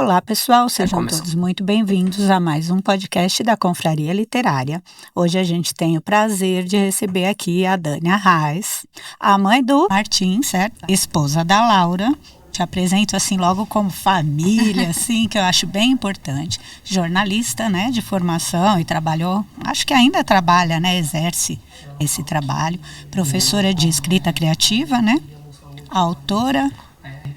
Olá, pessoal, sejam todos muito bem-vindos a mais um podcast da Confraria Literária. Hoje a gente tem o prazer de receber aqui a Dânia Reis, a mãe do Martim, certo? Esposa da Laura. Te apresento assim logo como família, assim, que eu acho bem importante. Jornalista, né, de formação e trabalhou, acho que ainda trabalha, né, exerce esse trabalho. Professora de escrita criativa, né, autora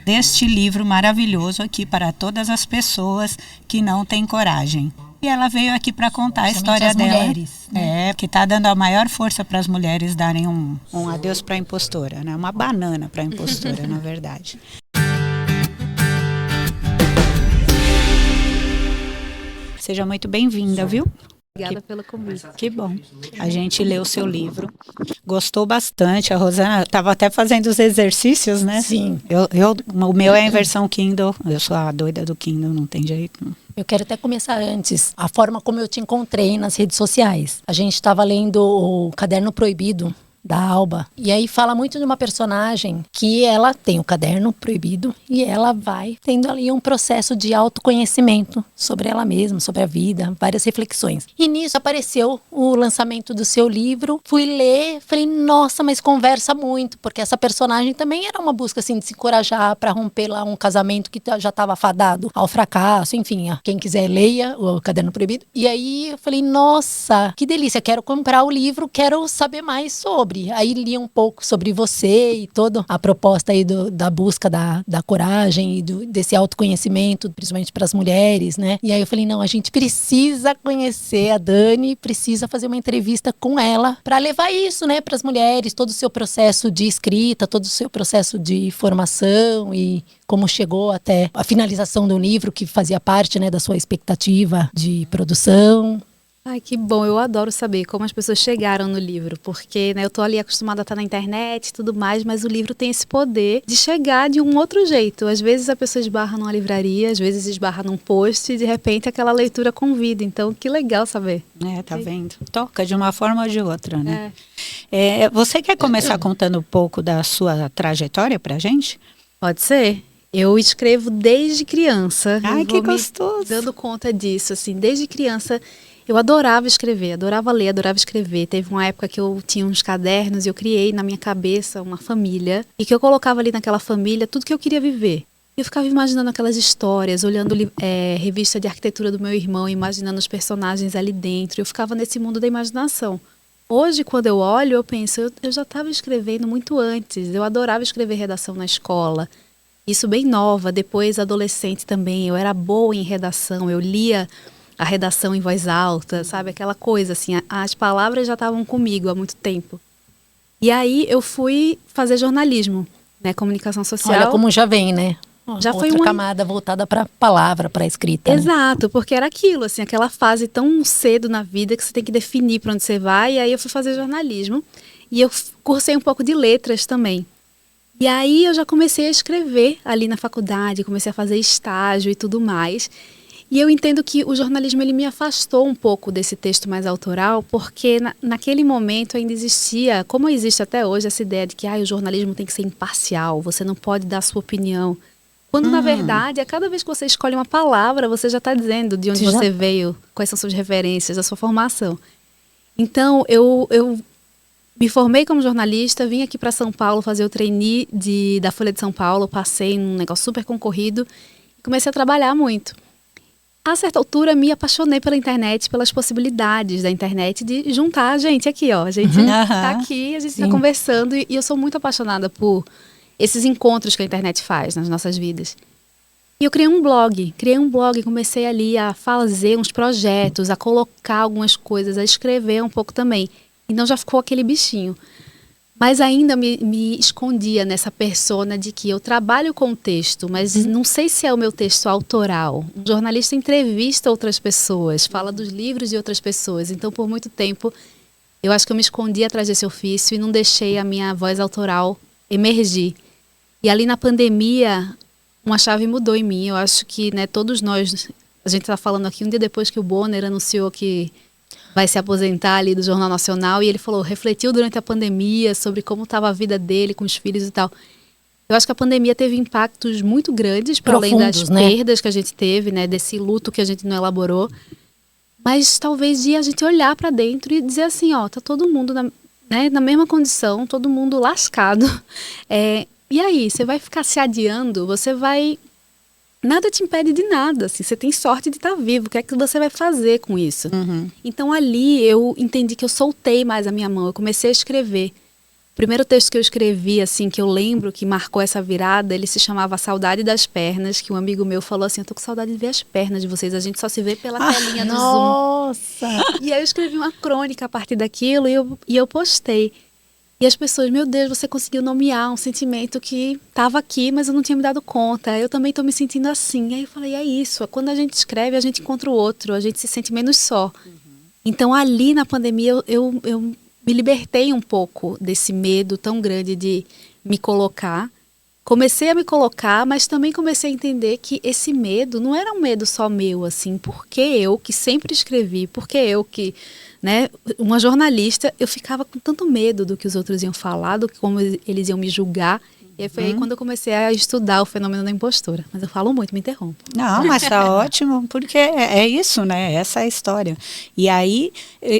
deste livro maravilhoso aqui para todas as pessoas que não têm coragem. E ela veio aqui para contar a história dela. Mulheres, né? Que está dando a maior força para as mulheres darem um adeus para a impostora, né? Uma banana para a impostora, na verdade. Seja muito bem-vinda, viu? Obrigada pelo convite. Que bom. A gente leu o seu livro, gostou bastante. A Rosana estava até fazendo os exercícios, né? Sim. O meu é em versão Kindle. Eu sou a doida do Kindle, não tem jeito. Eu quero até começar antes, a forma como eu te encontrei nas redes sociais. A gente estava lendo o Caderno Proibido, da Alba. E aí fala muito de uma personagem que ela tem o caderno proibido e ela vai tendo ali um processo de autoconhecimento sobre ela mesma, sobre a vida, várias reflexões. E nisso apareceu o lançamento do seu livro. Fui ler, falei, nossa, mas conversa muito, porque essa personagem também era uma busca assim de se encorajar para romper lá um casamento que já estava fadado ao fracasso, enfim, quem quiser leia o Caderno Proibido. E aí eu falei, nossa, que delícia, quero comprar o livro, quero saber mais sobre. Aí li um pouco sobre você e toda a proposta aí da busca da coragem e desse autoconhecimento, principalmente para as mulheres, né? E aí eu falei, não, a gente precisa conhecer a Dani, precisa fazer uma entrevista com ela para levar isso, né, para as mulheres, todo o seu processo de escrita, todo o seu processo de formação e como chegou até a finalização do livro, que fazia parte, né, da sua expectativa de produção. Ai, que bom, eu adoro saber como as pessoas chegaram no livro, porque né, eu tô ali acostumada a estar na internet e tudo mais, mas o livro tem esse poder de chegar de um outro jeito. Às vezes a pessoa esbarra numa livraria, às vezes esbarra num post e de repente aquela leitura convida. Então, que legal saber. Tá vendo? Toca de uma forma ou de outra, né? Você quer começar contando um pouco da sua trajetória pra gente? Pode ser. Eu escrevo desde criança. Ai, que gostoso! Dando conta disso, assim, desde criança. Eu adorava escrever, adorava ler, adorava escrever. Teve uma época que eu tinha uns cadernos e eu criei na minha cabeça uma família. E que eu colocava ali naquela família tudo que eu queria viver. Eu ficava imaginando aquelas histórias, olhando revista de arquitetura do meu irmão, imaginando os personagens ali dentro. Eu ficava nesse mundo da imaginação. Hoje, quando eu olho, eu penso, eu já estava escrevendo muito antes. Eu adorava escrever redação na escola. Isso bem nova, depois adolescente também. Eu era boa em redação, eu lia a redação em voz alta, sabe? Aquela coisa, assim, as palavras já estavam comigo há muito tempo. E aí eu fui fazer jornalismo, né? Comunicação social. Olha como já vem, né? Já outra foi uma camada voltada para a palavra, para a escrita. Exato, né? Porque era aquilo, assim, aquela fase tão cedo na vida que você tem que definir para onde você vai. E aí eu fui fazer jornalismo e eu cursei um pouco de letras também. E aí eu já comecei a escrever ali na faculdade, comecei a fazer estágio e tudo mais. E eu entendo que o jornalismo ele me afastou um pouco desse texto mais autoral, porque naquele momento ainda existia, como existe até hoje, essa ideia de que o jornalismo tem que ser imparcial, você não pode dar a sua opinião. Quando, na verdade, a cada vez que você escolhe uma palavra, você já está dizendo de onde você veio, quais são suas referências, a sua formação. Então, eu me formei como jornalista, vim aqui para São Paulo fazer o trainee da Folha de São Paulo, passei num negócio super concorrido e comecei a trabalhar muito. A certa altura, me apaixonei pela internet, pelas possibilidades da internet de juntar a gente aqui, ó. A gente tá aqui, a gente tá conversando e eu sou muito apaixonada por esses encontros que a internet faz nas nossas vidas. E eu criei um blog, comecei ali a fazer uns projetos, a colocar algumas coisas, a escrever um pouco também. Então já ficou aquele bichinho. Mas ainda me escondia nessa persona de que eu trabalho com o texto, mas não sei se é o meu texto autoral. Um jornalista entrevista outras pessoas, fala dos livros de outras pessoas. Então, por muito tempo, eu acho que eu me escondi atrás desse ofício e não deixei a minha voz autoral emergir. E ali na pandemia, uma chave mudou em mim. Eu acho que todos nós, a gente está falando aqui um dia depois que o Bonner anunciou que vai se aposentar ali do Jornal Nacional, e ele falou, refletiu durante a pandemia sobre como estava a vida dele com os filhos e tal. Eu acho que a pandemia teve impactos muito grandes, para além das perdas que a gente teve, né? Desse luto que a gente não elaborou. Mas talvez de a gente olhar para dentro e dizer assim, ó, tá todo mundo na mesma condição, todo mundo lascado. E aí, você vai ficar se adiando, você vai... Nada te impede de nada, assim, você tem sorte de estar vivo, o que é que você vai fazer com isso? Então ali eu entendi que eu soltei mais a minha mão, eu comecei a escrever. O primeiro texto que eu escrevi, assim, que eu lembro que marcou essa virada, ele se chamava Saudade das Pernas, que um amigo meu falou assim, eu tô com saudade de ver as pernas de vocês, a gente só se vê pela telinha do Zoom. Nossa! E aí eu escrevi uma crônica a partir daquilo e eu postei. E as pessoas, meu Deus, você conseguiu nomear um sentimento que estava aqui, mas eu não tinha me dado conta. Eu também estou me sentindo assim. Aí eu falei, é isso. Quando a gente escreve, a gente encontra o outro. A gente se sente menos só. Então, ali na pandemia, eu me libertei um pouco desse medo tão grande de me colocar. Comecei a me colocar, mas também comecei a entender que esse medo não era um medo só meu, assim. Porque eu, que sempre escrevi, porque eu que... né, uma jornalista, eu ficava com tanto medo do que os outros iam falar, do que como eles iam me julgar. E aí foi aí quando eu comecei a estudar o fenômeno da impostora. Mas eu falo muito, me interrompo. Não, mas tá ótimo, porque é isso, né? Essa é a história. E aí,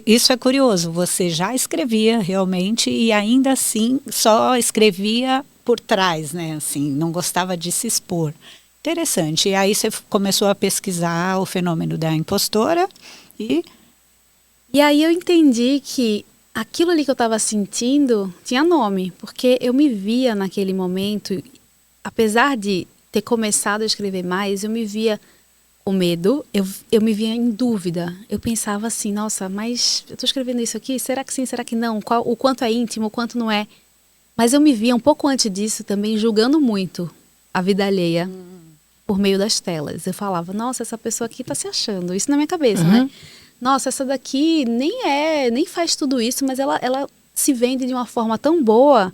isso é curioso, você já escrevia realmente e ainda assim só escrevia por trás, né? Assim, não gostava de se expor. Interessante. E aí você começou a pesquisar o fenômeno da impostora E aí eu entendi que aquilo ali que eu estava sentindo tinha nome, porque eu me via naquele momento, apesar de ter começado a escrever mais, eu me via com medo, eu me via em dúvida. Eu pensava assim, nossa, mas eu estou escrevendo isso aqui, será que sim, será que não? O quanto é íntimo, o quanto não é? Mas eu me via um pouco antes disso também julgando muito a vida alheia por meio das telas. Eu falava, nossa, essa pessoa aqui está se achando, isso na minha cabeça, né? Nossa, essa daqui nem faz tudo isso, mas ela se vende de uma forma tão boa.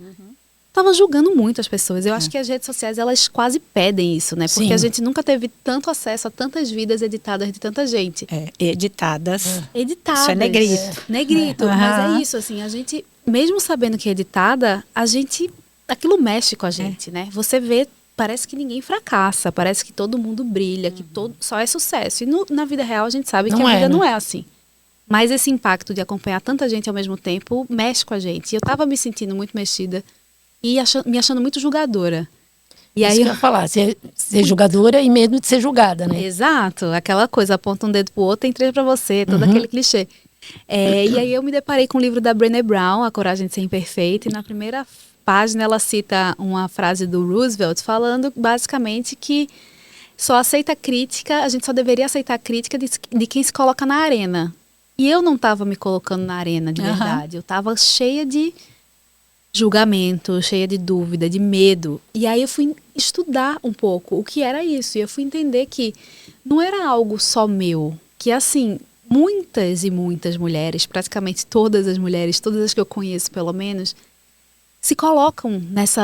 Tava julgando muito as pessoas. Eu acho que as redes sociais, elas quase pedem isso, né? Porque a gente nunca teve tanto acesso a tantas vidas editadas de tanta gente. Editadas. Editadas. Isso é negrito. Negrito. Mas é isso, assim, a gente, mesmo sabendo que é editada, aquilo mexe com a gente, né? Você vê, parece que ninguém fracassa, parece que todo mundo brilha, que só é sucesso. E na vida real a gente sabe que a vida não é assim. Mas esse impacto de acompanhar tanta gente ao mesmo tempo mexe com a gente. E eu tava me sentindo muito mexida e me achando muito julgadora. E aí eu ia falar, ser julgadora e medo de ser julgada, né? Exato, aquela coisa, aponta um dedo pro outro, tem três pra você, todo aquele clichê. E aí eu me deparei com o livro da Brené Brown, A Coragem de Ser Imperfeita, e na primeira página ela cita uma frase do Roosevelt falando basicamente que só aceita crítica, a gente só deveria aceitar a crítica de quem se coloca na arena. E eu não estava me colocando na arena de verdade, eu estava cheia de julgamento, cheia de dúvida, de medo. E aí eu fui estudar um pouco o que era isso, e eu fui entender que não era algo só meu, que assim, muitas e muitas mulheres, praticamente todas as mulheres, todas as que eu conheço pelo menos, se colocam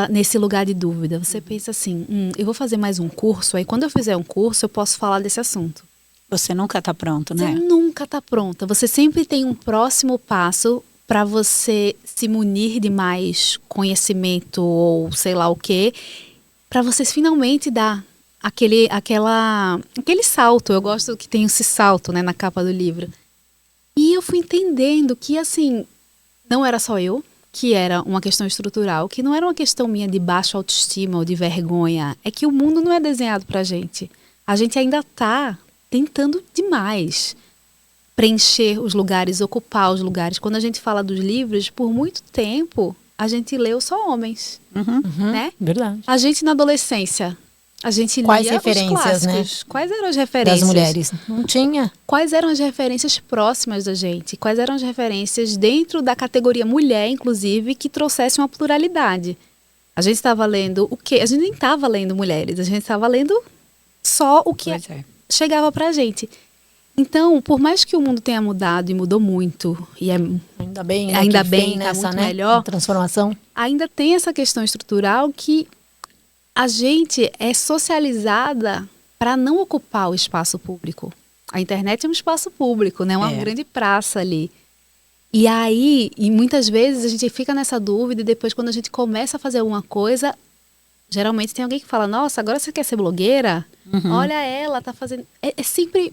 nesse lugar de dúvida. Você pensa assim, eu vou fazer mais um curso, aí quando eu fizer um curso eu posso falar desse assunto. Você nunca está pronto, né? Você nunca está pronta. Você sempre tem um próximo passo para você se munir de mais conhecimento ou sei lá o quê, para você finalmente dar aquele salto. Eu gosto que tem esse salto, né, na capa do livro. E eu fui entendendo que, assim, não era só eu, que era uma questão estrutural, que não era uma questão minha de baixa autoestima ou de vergonha. É que o mundo não é desenhado pra gente. A gente ainda tá tentando demais preencher os lugares, ocupar os lugares. Quando a gente fala dos livros, por muito tempo, a gente leu só homens, né? Verdade. A gente na adolescência, a gente Quais lia referências, os clássicos. né? Quais eram as referências? Das mulheres. Não tinha. Quais eram as referências próximas da gente? Quais eram as referências dentro da categoria mulher, inclusive, que trouxessem uma pluralidade? A gente estava lendo o quê? A gente nem estava lendo mulheres, a gente estava lendo só o que chegava pra gente. Então, por mais que o mundo tenha mudado e mudou muito, e ainda bem, né, ainda que bem, vem nessa, muito né, melhor, transformação, ainda tem essa questão estrutural que a gente é socializada para não ocupar o espaço público. A internet é um espaço público, né? Uma grande praça ali. E aí, e muitas vezes a gente fica nessa dúvida e depois quando a gente começa a fazer alguma coisa, geralmente tem alguém que fala, nossa, agora você quer ser blogueira? Olha ela, tá fazendo... É sempre...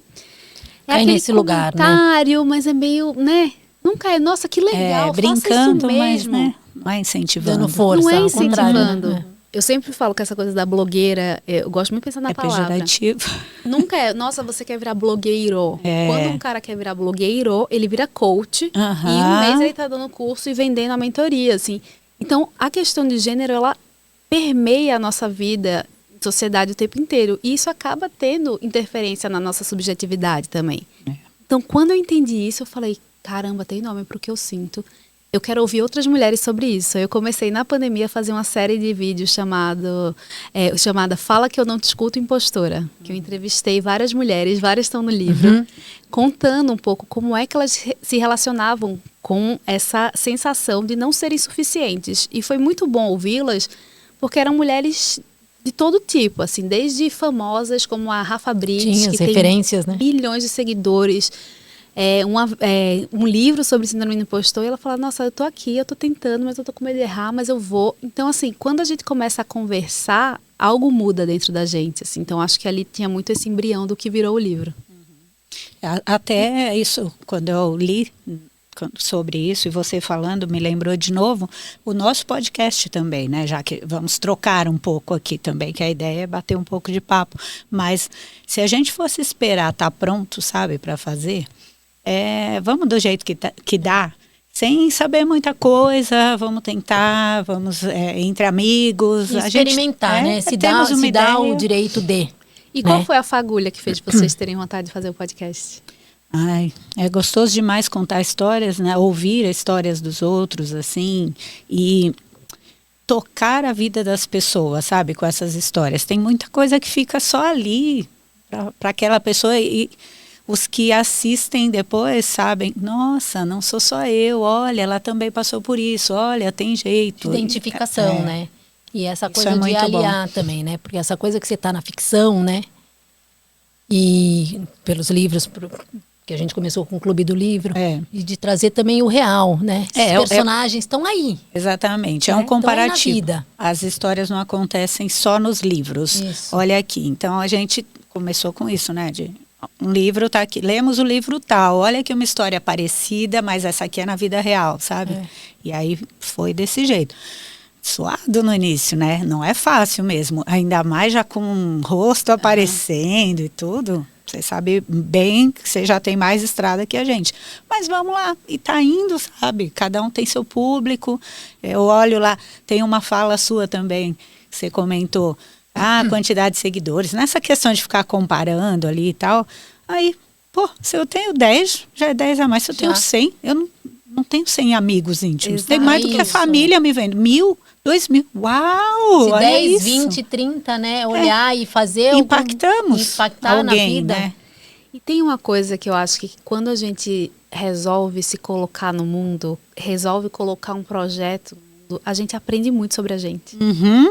É aí aquele nesse lugar, né? comentário, mas é meio, né? Nunca é, nossa, que legal, brincando, faça isso mas mesmo. né, não é incentivando. Dando força, Não é ao contrário, incentivando. né? Eu sempre falo que essa coisa da blogueira, eu gosto muito de pensar na palavra. Pejorativo. Nunca é, nossa, você quer virar blogueiro. É. Quando um cara quer virar blogueiro, ele vira coach. Aham. E um mês ele tá dando curso e vendendo a mentoria, assim. Então, a questão de gênero, ela permeia a nossa vida, sociedade o tempo inteiro. E isso acaba tendo interferência na nossa subjetividade também. Então, quando eu entendi isso, eu falei, caramba, tem nome pro que eu sinto. Eu quero ouvir outras mulheres sobre isso. Eu comecei na pandemia a fazer uma série de vídeos chamada Fala Que Eu Não Te Escuto, Impostora. Que eu entrevistei várias mulheres, várias estão no livro, contando um pouco como é que elas se relacionavam com essa sensação de não serem suficientes. E foi muito bom ouvi-las, porque eram mulheres de todo tipo, assim, desde famosas como a Rafa Brits, Tinha que as referências, né? milhões de seguidores, um livro sobre síndrome do impostor, e ela fala, nossa, eu tô aqui, eu tô tentando, mas eu tô com medo de errar, mas eu vou. Então, assim, quando a gente começa a conversar, algo muda dentro da gente, assim. Então, acho que ali tinha muito esse embrião do que virou o livro. Até isso, quando eu li sobre isso e você falando, me lembrou de novo o nosso podcast também, né? Já que vamos trocar um pouco aqui também, que a ideia é bater um pouco de papo. Mas se a gente fosse esperar estar pronto, sabe, para fazer, vamos do jeito que dá, sem saber muita coisa, vamos tentar, vamos entre amigos. Experimentar, né? Se dá o direito de. E qual foi a fagulha que fez vocês terem vontade de fazer o podcast? Ai, é gostoso demais contar histórias, né? Ouvir histórias dos outros, assim, e tocar a vida das pessoas, sabe? Com essas histórias. Tem muita coisa que fica só ali para aquela pessoa e os que assistem depois sabem, nossa, não sou só eu, olha, ela também passou por isso, olha, tem jeito. Identificação, né? E essa Isso coisa de aliar também, né? Porque essa coisa que você está na ficção, né? E pelos livros... que a gente começou com o Clube do Livro, e de trazer também o real, né? Os personagens estão aí. Exatamente, é um comparativo. As histórias não acontecem só nos livros. Isso. Olha aqui, então a gente começou com isso, né? Um livro tá aqui, lemos o livro tal, olha aqui uma história parecida, mas essa aqui é na vida real, sabe? E aí foi desse jeito. Suado no início, né? Não é fácil mesmo, ainda mais já com o rosto aparecendo e tudo. Você sabe bem que você já tem mais estrada que a gente. Mas vamos lá, e tá indo, sabe? Cada um tem seu público. Eu olho lá, tem uma fala sua também, que você comentou. A quantidade de seguidores. Nessa questão de ficar comparando ali e tal. Aí, pô, se eu tenho 10, já é 10 a mais. Se eu tenho 100, eu não tenho 100 amigos íntimos. Tem mais do que a família me vendo. 1.000, 2.000. Uau! Se 10, 20, 30, né? Olhar e fazer... Impactar alguém, na vida. Né? E tem uma coisa que eu acho que quando a gente resolve se colocar no mundo, resolve colocar um projeto, a gente aprende muito sobre a gente.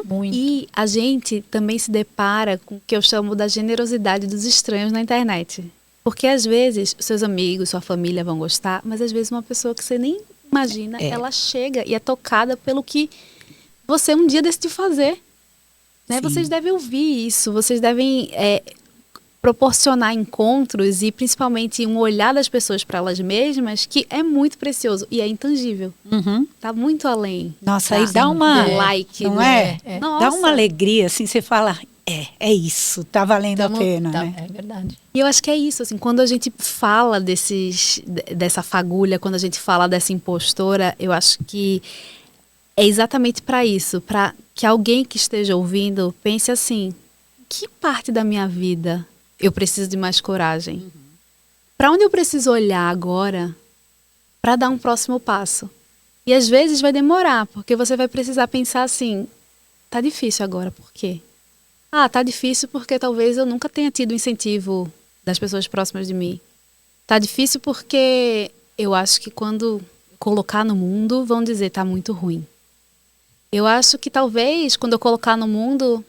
Muito. E a gente também se depara com o que eu chamo da generosidade dos estranhos na internet. Porque às vezes seus amigos, sua família vão gostar, mas às vezes uma pessoa que você nem imagina, ela chega e é tocada pelo que você um dia decidiu fazer. Né? Vocês devem ouvir isso, vocês devem proporcionar encontros e principalmente um olhar das pessoas para elas mesmas que é muito precioso e é intangível. Tá muito além. Nossa, aí dá uma... like, não né? Dá uma alegria, assim, você fala... É isso, tá valendo a pena, né? É verdade. E eu acho que é isso, assim, quando a gente fala dessa fagulha, quando a gente fala dessa impostora, eu acho que é exatamente para isso, para que alguém que esteja ouvindo pense assim, que parte da minha vida eu preciso de mais coragem? Para onde eu preciso olhar agora para dar um próximo passo? E às vezes vai demorar, porque você vai precisar pensar assim, tá difícil agora, por quê? Tá difícil porque talvez eu nunca tenha tido incentivo das pessoas próximas de mim. Tá difícil porque eu acho que quando colocar no mundo, vão dizer, tá muito ruim. Eu acho que talvez, quando eu colocar no mundo,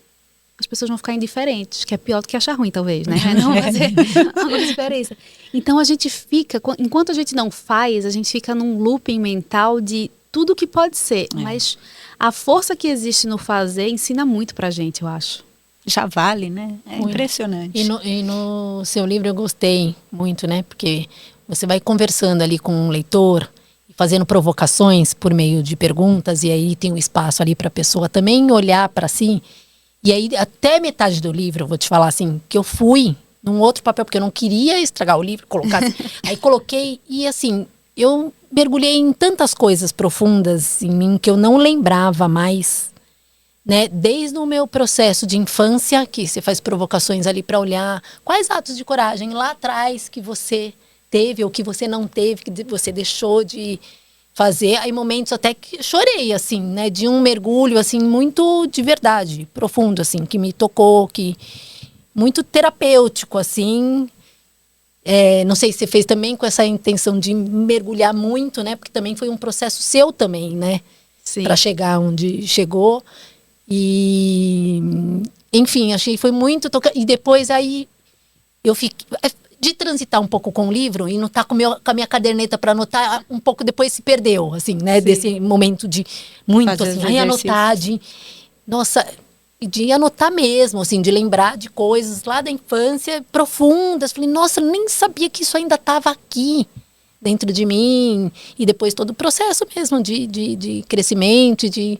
as pessoas vão ficar indiferentes, que é pior do que achar ruim, talvez, né? Não fazer alguma diferença. Então a gente fica, enquanto a gente não faz, a gente fica num looping mental de tudo que pode ser. Mas a força que existe no fazer ensina muito pra gente, eu acho. Já vale, né? É impressionante. E no seu livro eu gostei muito, né? Porque você vai conversando ali com o leitor, fazendo provocações por meio de perguntas, e aí tem um espaço ali para a pessoa também olhar para si. E aí, até metade do livro, eu vou te falar assim, que eu fui num outro papel, porque eu não queria estragar o livro, colocar assim. Aí coloquei, e assim, eu mergulhei em tantas coisas profundas em mim que eu não lembrava mais, né? Desde o meu processo de infância, que você faz provocações ali para olhar quais atos de coragem lá atrás que você teve ou que você não teve, que você deixou de fazer. Aí momentos até que chorei, assim, né? De um mergulho, assim, muito de verdade, profundo, assim, que me tocou, que muito terapêutico, assim. Não sei se você fez também com essa intenção de mergulhar muito, né? Porque também foi um processo seu também, né? Para chegar onde chegou. E, enfim, achei que foi muito tocante. E depois aí eu fiquei de transitar um pouco com o livro e não estar com a minha caderneta para anotar, um pouco depois se perdeu, assim, né? Sim. Desse momento de muito, fazer assim, aí anotar, de anotar mesmo, assim, de lembrar de coisas lá da infância profundas. Falei, nossa, eu nem sabia que isso ainda estava aqui dentro de mim. E depois todo o processo mesmo de crescimento, de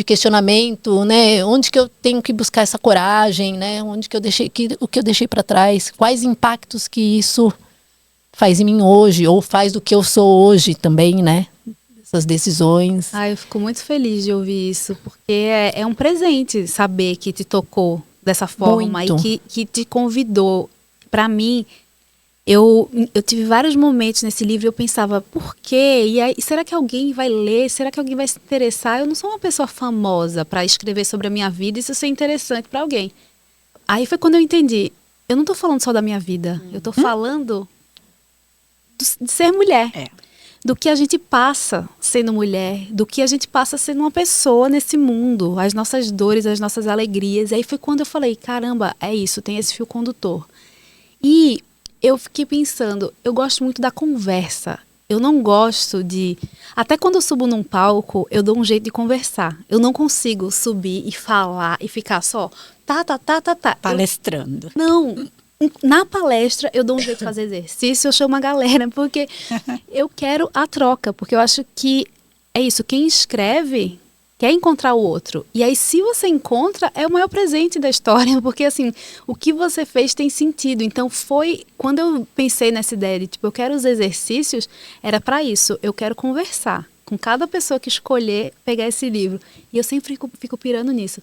questionamento, né? Onde que eu tenho que buscar essa coragem, né? Onde que eu deixei, o que eu deixei para trás? Quais impactos que isso faz em mim hoje, ou faz do que eu sou hoje também, né? Essas decisões. Eu fico muito feliz de ouvir isso, porque é um presente saber que te tocou dessa forma muito. E que te convidou. Para mim, eu tive vários momentos nesse livro e eu pensava, por quê? E aí, será que alguém vai ler? Será que alguém vai se interessar? Eu não sou uma pessoa famosa para escrever sobre a minha vida e isso ser interessante para alguém. Aí foi quando eu entendi, eu não tô falando só da minha vida, eu tô falando de ser mulher. Do que a gente passa sendo mulher, do que a gente passa sendo uma pessoa nesse mundo, as nossas dores, as nossas alegrias. E aí foi quando eu falei, caramba, é isso, tem esse fio condutor. E eu fiquei pensando, eu gosto muito da conversa. Eu não gosto de... Até quando eu subo num palco, eu dou um jeito de conversar. Eu não consigo subir e falar e ficar só... Palestrando. Não. Na palestra, eu dou um jeito de fazer exercício, eu chamo a galera, porque eu quero a troca. Porque eu acho que é isso, quem escreve quer encontrar o outro. E aí, se você encontra, é o maior presente da história, porque assim, o que você fez tem sentido. Então foi, quando eu pensei nessa ideia de, tipo, eu quero os exercícios, era para isso, eu quero conversar com cada pessoa que escolher pegar esse livro. E eu sempre fico pirando nisso.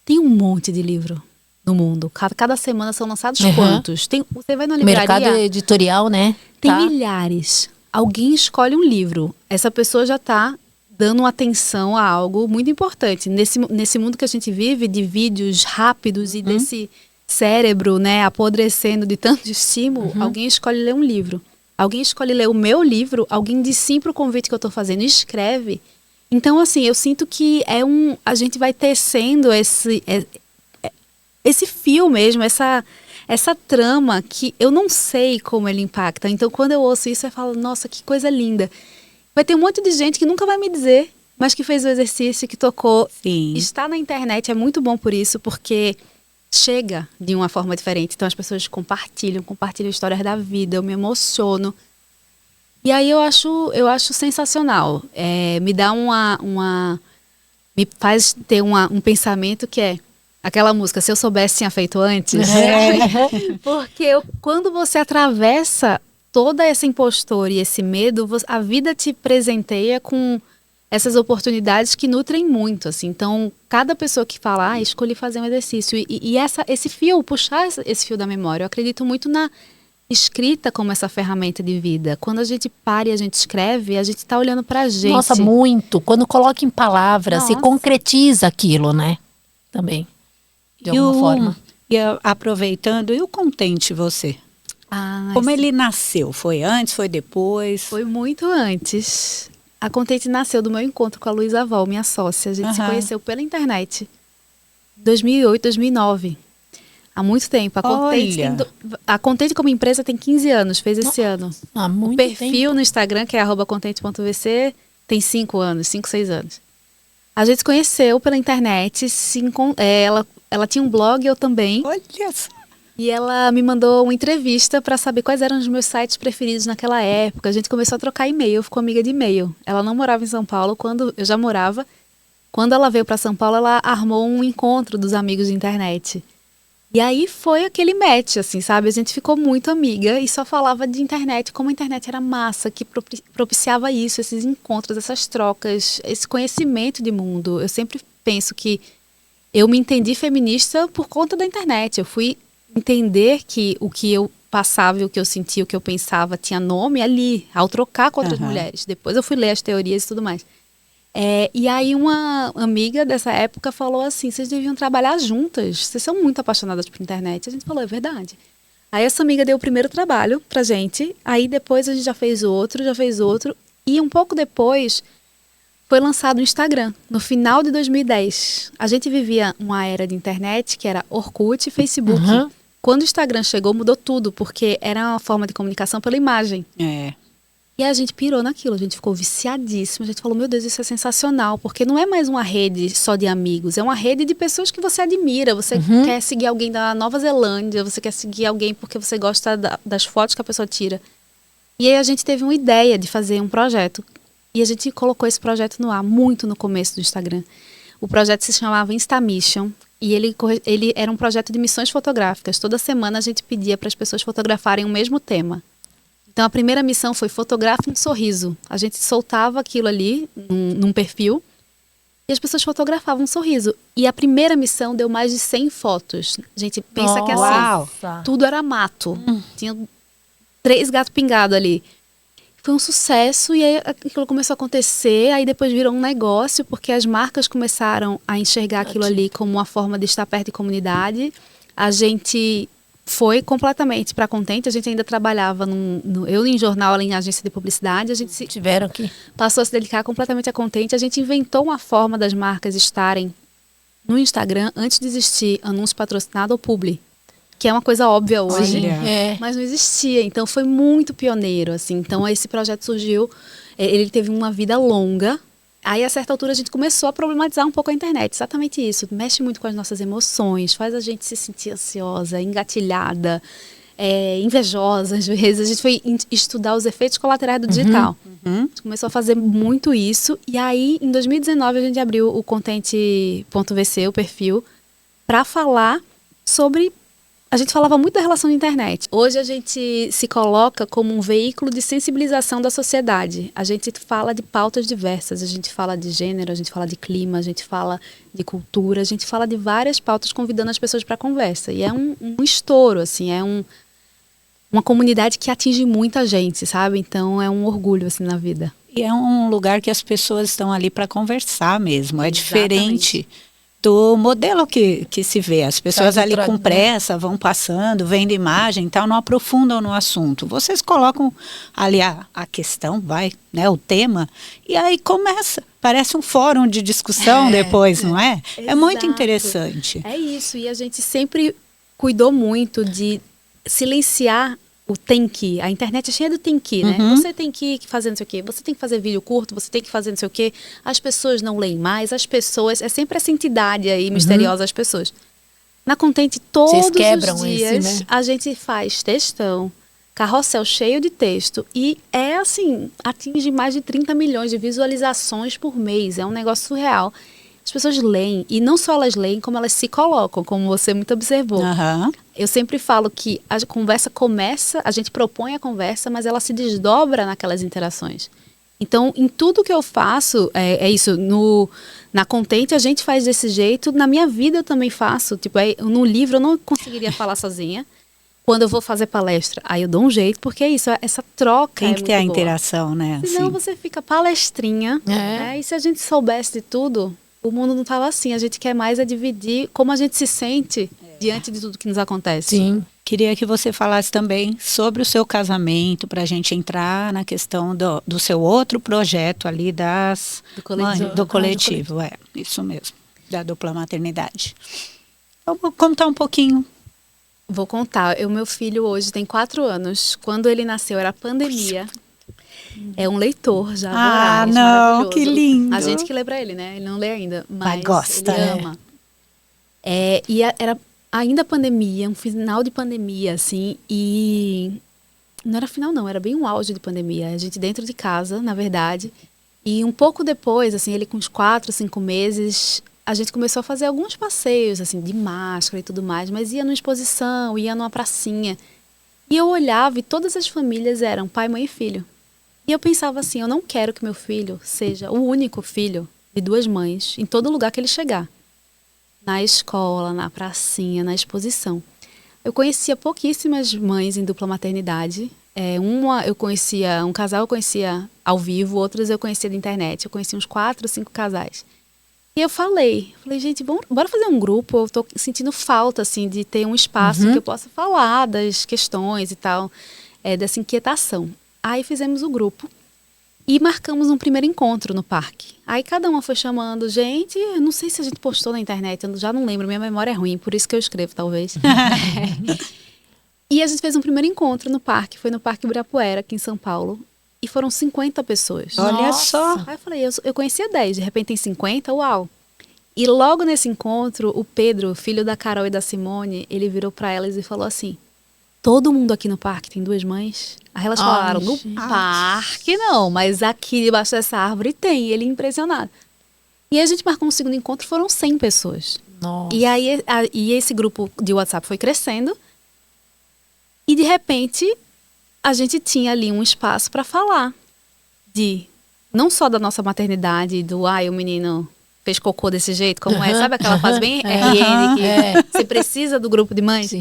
Tem um monte de livro no mundo. Cada semana são lançados quantos? Você vai na livraria... Mercado editorial, né? Tem milhares. Alguém escolhe um livro. Essa pessoa já está dando atenção a algo muito importante. Nesse mundo que a gente vive, de vídeos rápidos e desse cérebro, né, apodrecendo de tanto estímulo, alguém escolhe ler um livro. Alguém escolhe ler o meu livro, alguém diz sim para o convite que eu estou fazendo e escreve. Então, assim, eu sinto que a gente vai tecendo esse fio mesmo, essa trama que eu não sei como ele impacta. Então, quando eu ouço isso, eu falo, nossa, que coisa linda. Vai ter um monte de gente que nunca vai me dizer, mas que fez o exercício, que tocou. Sim. Está na internet, é muito bom por isso, porque chega de uma forma diferente. Então, as pessoas compartilham histórias da vida, eu me emociono. E aí eu acho sensacional. Me dá me faz ter um pensamento que é aquela música, se eu soubesse tinha feito antes. Porque quando você atravessa toda essa impostura e esse medo, a vida te presenteia com essas oportunidades que nutrem muito, assim. Então, cada pessoa que fala, escolhi fazer um exercício. E esse fio, puxar esse fio da memória, eu acredito muito na escrita como essa ferramenta de vida. Quando a gente para e a gente escreve, a gente está olhando pra gente. Nossa, muito. Quando coloca em palavras, se concretiza aquilo, né? Também. De alguma forma. E aproveitando, e o Contente Você? Como ele nasceu? Foi antes, foi depois? Foi muito antes. A Contente nasceu do meu encontro com a Luísa Val, minha sócia. A gente se conheceu pela internet. 2008, 2009. Há muito tempo. A Contente como empresa tem 15 anos, fez esse ano. Há muito tempo. O perfil no Instagram, que é @contente.vc, tem 5 anos, 5, 6 anos. A gente se conheceu pela internet, ela tinha um blog, eu também. Olha só. E ela me mandou uma entrevista para saber quais eram os meus sites preferidos naquela época. A gente começou a trocar e-mail, ficou amiga de e-mail. Ela não morava em São Paulo, quando eu já morava. Quando ela veio para São Paulo, ela armou um encontro dos amigos de internet. E aí foi aquele match, assim, sabe? A gente ficou muito amiga e só falava de internet, como a internet era massa, que propiciava isso, esses encontros, essas trocas, esse conhecimento de mundo. Eu sempre penso que eu me entendi feminista por conta da internet. Eu fui entender que o que eu passava, o que eu sentia, o que eu pensava tinha nome ali, ao trocar com outras mulheres. Depois eu fui ler as teorias e tudo mais. E aí uma amiga dessa época falou assim, vocês deviam trabalhar juntas, vocês são muito apaixonadas por internet. A gente falou, é verdade. Aí essa amiga deu o primeiro trabalho pra gente, aí depois a gente já fez outro, e um pouco depois foi lançado o Instagram, no final de 2010. A gente vivia uma era de internet que era Orkut e Facebook. Quando o Instagram chegou, mudou tudo, porque era uma forma de comunicação pela imagem. E a gente pirou naquilo, a gente ficou viciadíssimo. A gente falou, meu Deus, isso é sensacional. Porque não é mais uma rede só de amigos. É uma rede de pessoas que você admira. Você quer seguir alguém da Nova Zelândia. Você quer seguir alguém porque você gosta das fotos que a pessoa tira. E aí a gente teve uma ideia de fazer um projeto. E a gente colocou esse projeto no ar, muito no começo do Instagram. O projeto se chamava Instamission. E ele era um projeto de missões fotográficas. Toda semana a gente pedia para as pessoas fotografarem o mesmo tema. Então, a primeira missão foi fotografe um sorriso. A gente soltava aquilo ali num perfil e as pessoas fotografavam um sorriso. E a primeira missão deu mais de 100 fotos. A gente pensa que assim, tudo era mato. Tinha 3 gatos pingados ali. Foi um sucesso e aí aquilo começou a acontecer. Aí depois virou um negócio porque as marcas começaram a enxergar aquilo ali como uma forma de estar perto de comunidade. A gente foi completamente para a Contente. A gente ainda trabalhava eu em jornal, ela em agência de publicidade. A gente passou a se dedicar completamente à Contente. A gente inventou uma forma das marcas estarem no Instagram antes de existir anúncio patrocinado ou publi, que é uma coisa óbvia hoje, mas não existia. Então foi muito pioneiro, assim. Então esse projeto surgiu, ele teve uma vida longa. Aí, a certa altura, a gente começou a problematizar um pouco a internet. Exatamente isso. Mexe muito com as nossas emoções, faz a gente se sentir ansiosa, engatilhada, invejosa, às vezes. A gente foi estudar os efeitos colaterais do digital. A gente começou a fazer muito isso. E aí, em 2019, a gente abriu o Contente.vc, o perfil, para falar sobre... A gente falava muito da relação de internet. Hoje a gente se coloca como um veículo de sensibilização da sociedade. A gente fala de pautas diversas, a gente fala de gênero, a gente fala de clima, a gente fala de cultura, a gente fala de várias pautas convidando as pessoas para a conversa. E é um estouro, assim, uma comunidade que atinge muita gente, sabe? Então é um orgulho, assim, na vida. E é um lugar que as pessoas estão ali para conversar mesmo, é diferente do modelo que se vê. As pessoas ali com pressa vão passando, vendo imagem e tal, não aprofundam no assunto. Vocês colocam ali a questão, o tema, e aí começa. Parece um fórum de discussão depois, não é? É muito interessante. É isso, e a gente sempre cuidou muito de silenciar o tem que. A internet é cheia do tem que, né? Você tem que fazer não sei o quê, você tem que fazer vídeo curto, você tem que fazer não sei o quê. As pessoas não leem mais, as pessoas... É sempre essa entidade aí misteriosa, as pessoas. Na Contente, todos os dias, a gente faz textão, carrossel cheio de texto. E assim, atinge mais de 30 milhões de visualizações por mês. É um negócio surreal. As pessoas leem, e não só elas leem, como elas se colocam, como você muito observou. Eu sempre falo que a conversa começa, a gente propõe a conversa, mas ela se desdobra naquelas interações. Então, em tudo que eu faço, é isso, na Contente a gente faz desse jeito, na minha vida eu também faço. Tipo, no livro eu não conseguiria falar sozinha. Quando eu vou fazer palestra, aí eu dou um jeito, porque é isso, essa troca tem que ter a boa. Interação, né? Senão você fica palestrinha, né? E se a gente soubesse de tudo... O mundo não estava assim, a gente quer mais dividir como a gente se sente diante de tudo que nos acontece. Sim. Queria que você falasse também sobre o seu casamento, para a gente entrar na questão do seu outro projeto ali do coletivo. Isso mesmo, da dupla maternidade. Vou contar um pouquinho. Vou contar. O meu filho hoje tem 4 anos. Quando ele nasceu era pandemia. É um leitor já Ah, voraz, não, maravilhoso. que lindo. A gente que lê pra ele, né? Ele não lê ainda, mas gosta, ele ama. Era ainda pandemia, um final de pandemia, assim, e não era final não, era bem um auge de pandemia. A gente dentro de casa, na verdade, e um pouco depois, assim, ele com uns 4, 5 meses, a gente começou a fazer alguns passeios, assim, de máscara e tudo mais, mas ia numa exposição, ia numa pracinha. E eu olhava e todas as famílias eram pai, mãe e filho. E eu pensava assim, eu não quero que meu filho seja o único filho de 2 mães em todo lugar que ele chegar. Na escola, na pracinha, na exposição. Eu conhecia pouquíssimas mães em dupla maternidade. Um casal eu conhecia ao vivo, outros eu conhecia da internet. Eu conhecia uns 4, 5 casais. E eu falei, gente, bora fazer um grupo. Eu tô sentindo falta, assim, de ter um espaço que eu possa falar das questões e tal, dessa inquietação. Aí fizemos o grupo e marcamos um primeiro encontro no parque. Aí cada uma foi chamando gente, eu não sei se a gente postou na internet, eu já não lembro, minha memória é ruim, por isso que eu escrevo, talvez. E a gente fez um primeiro encontro no parque, foi no Parque Ibirapuera, aqui em São Paulo. E foram 50 pessoas. Olha só. Aí eu falei, eu conhecia 10, de repente tem 50, uau. E logo nesse encontro, o Pedro, filho da Carol e da Simone, ele virou para elas e falou assim, todo mundo aqui no parque tem 2 mães? Aí elas falaram, no parque não, mas aqui debaixo dessa árvore tem. Ele impressionado. E aí a gente marcou um segundo encontro, foram 100 pessoas. Nossa. E aí esse grupo de WhatsApp foi crescendo. E de repente, a gente tinha ali um espaço para falar não só da nossa maternidade, o menino fez cocô desse jeito, como sabe aquela fase bem RN que você precisa do grupo de mães?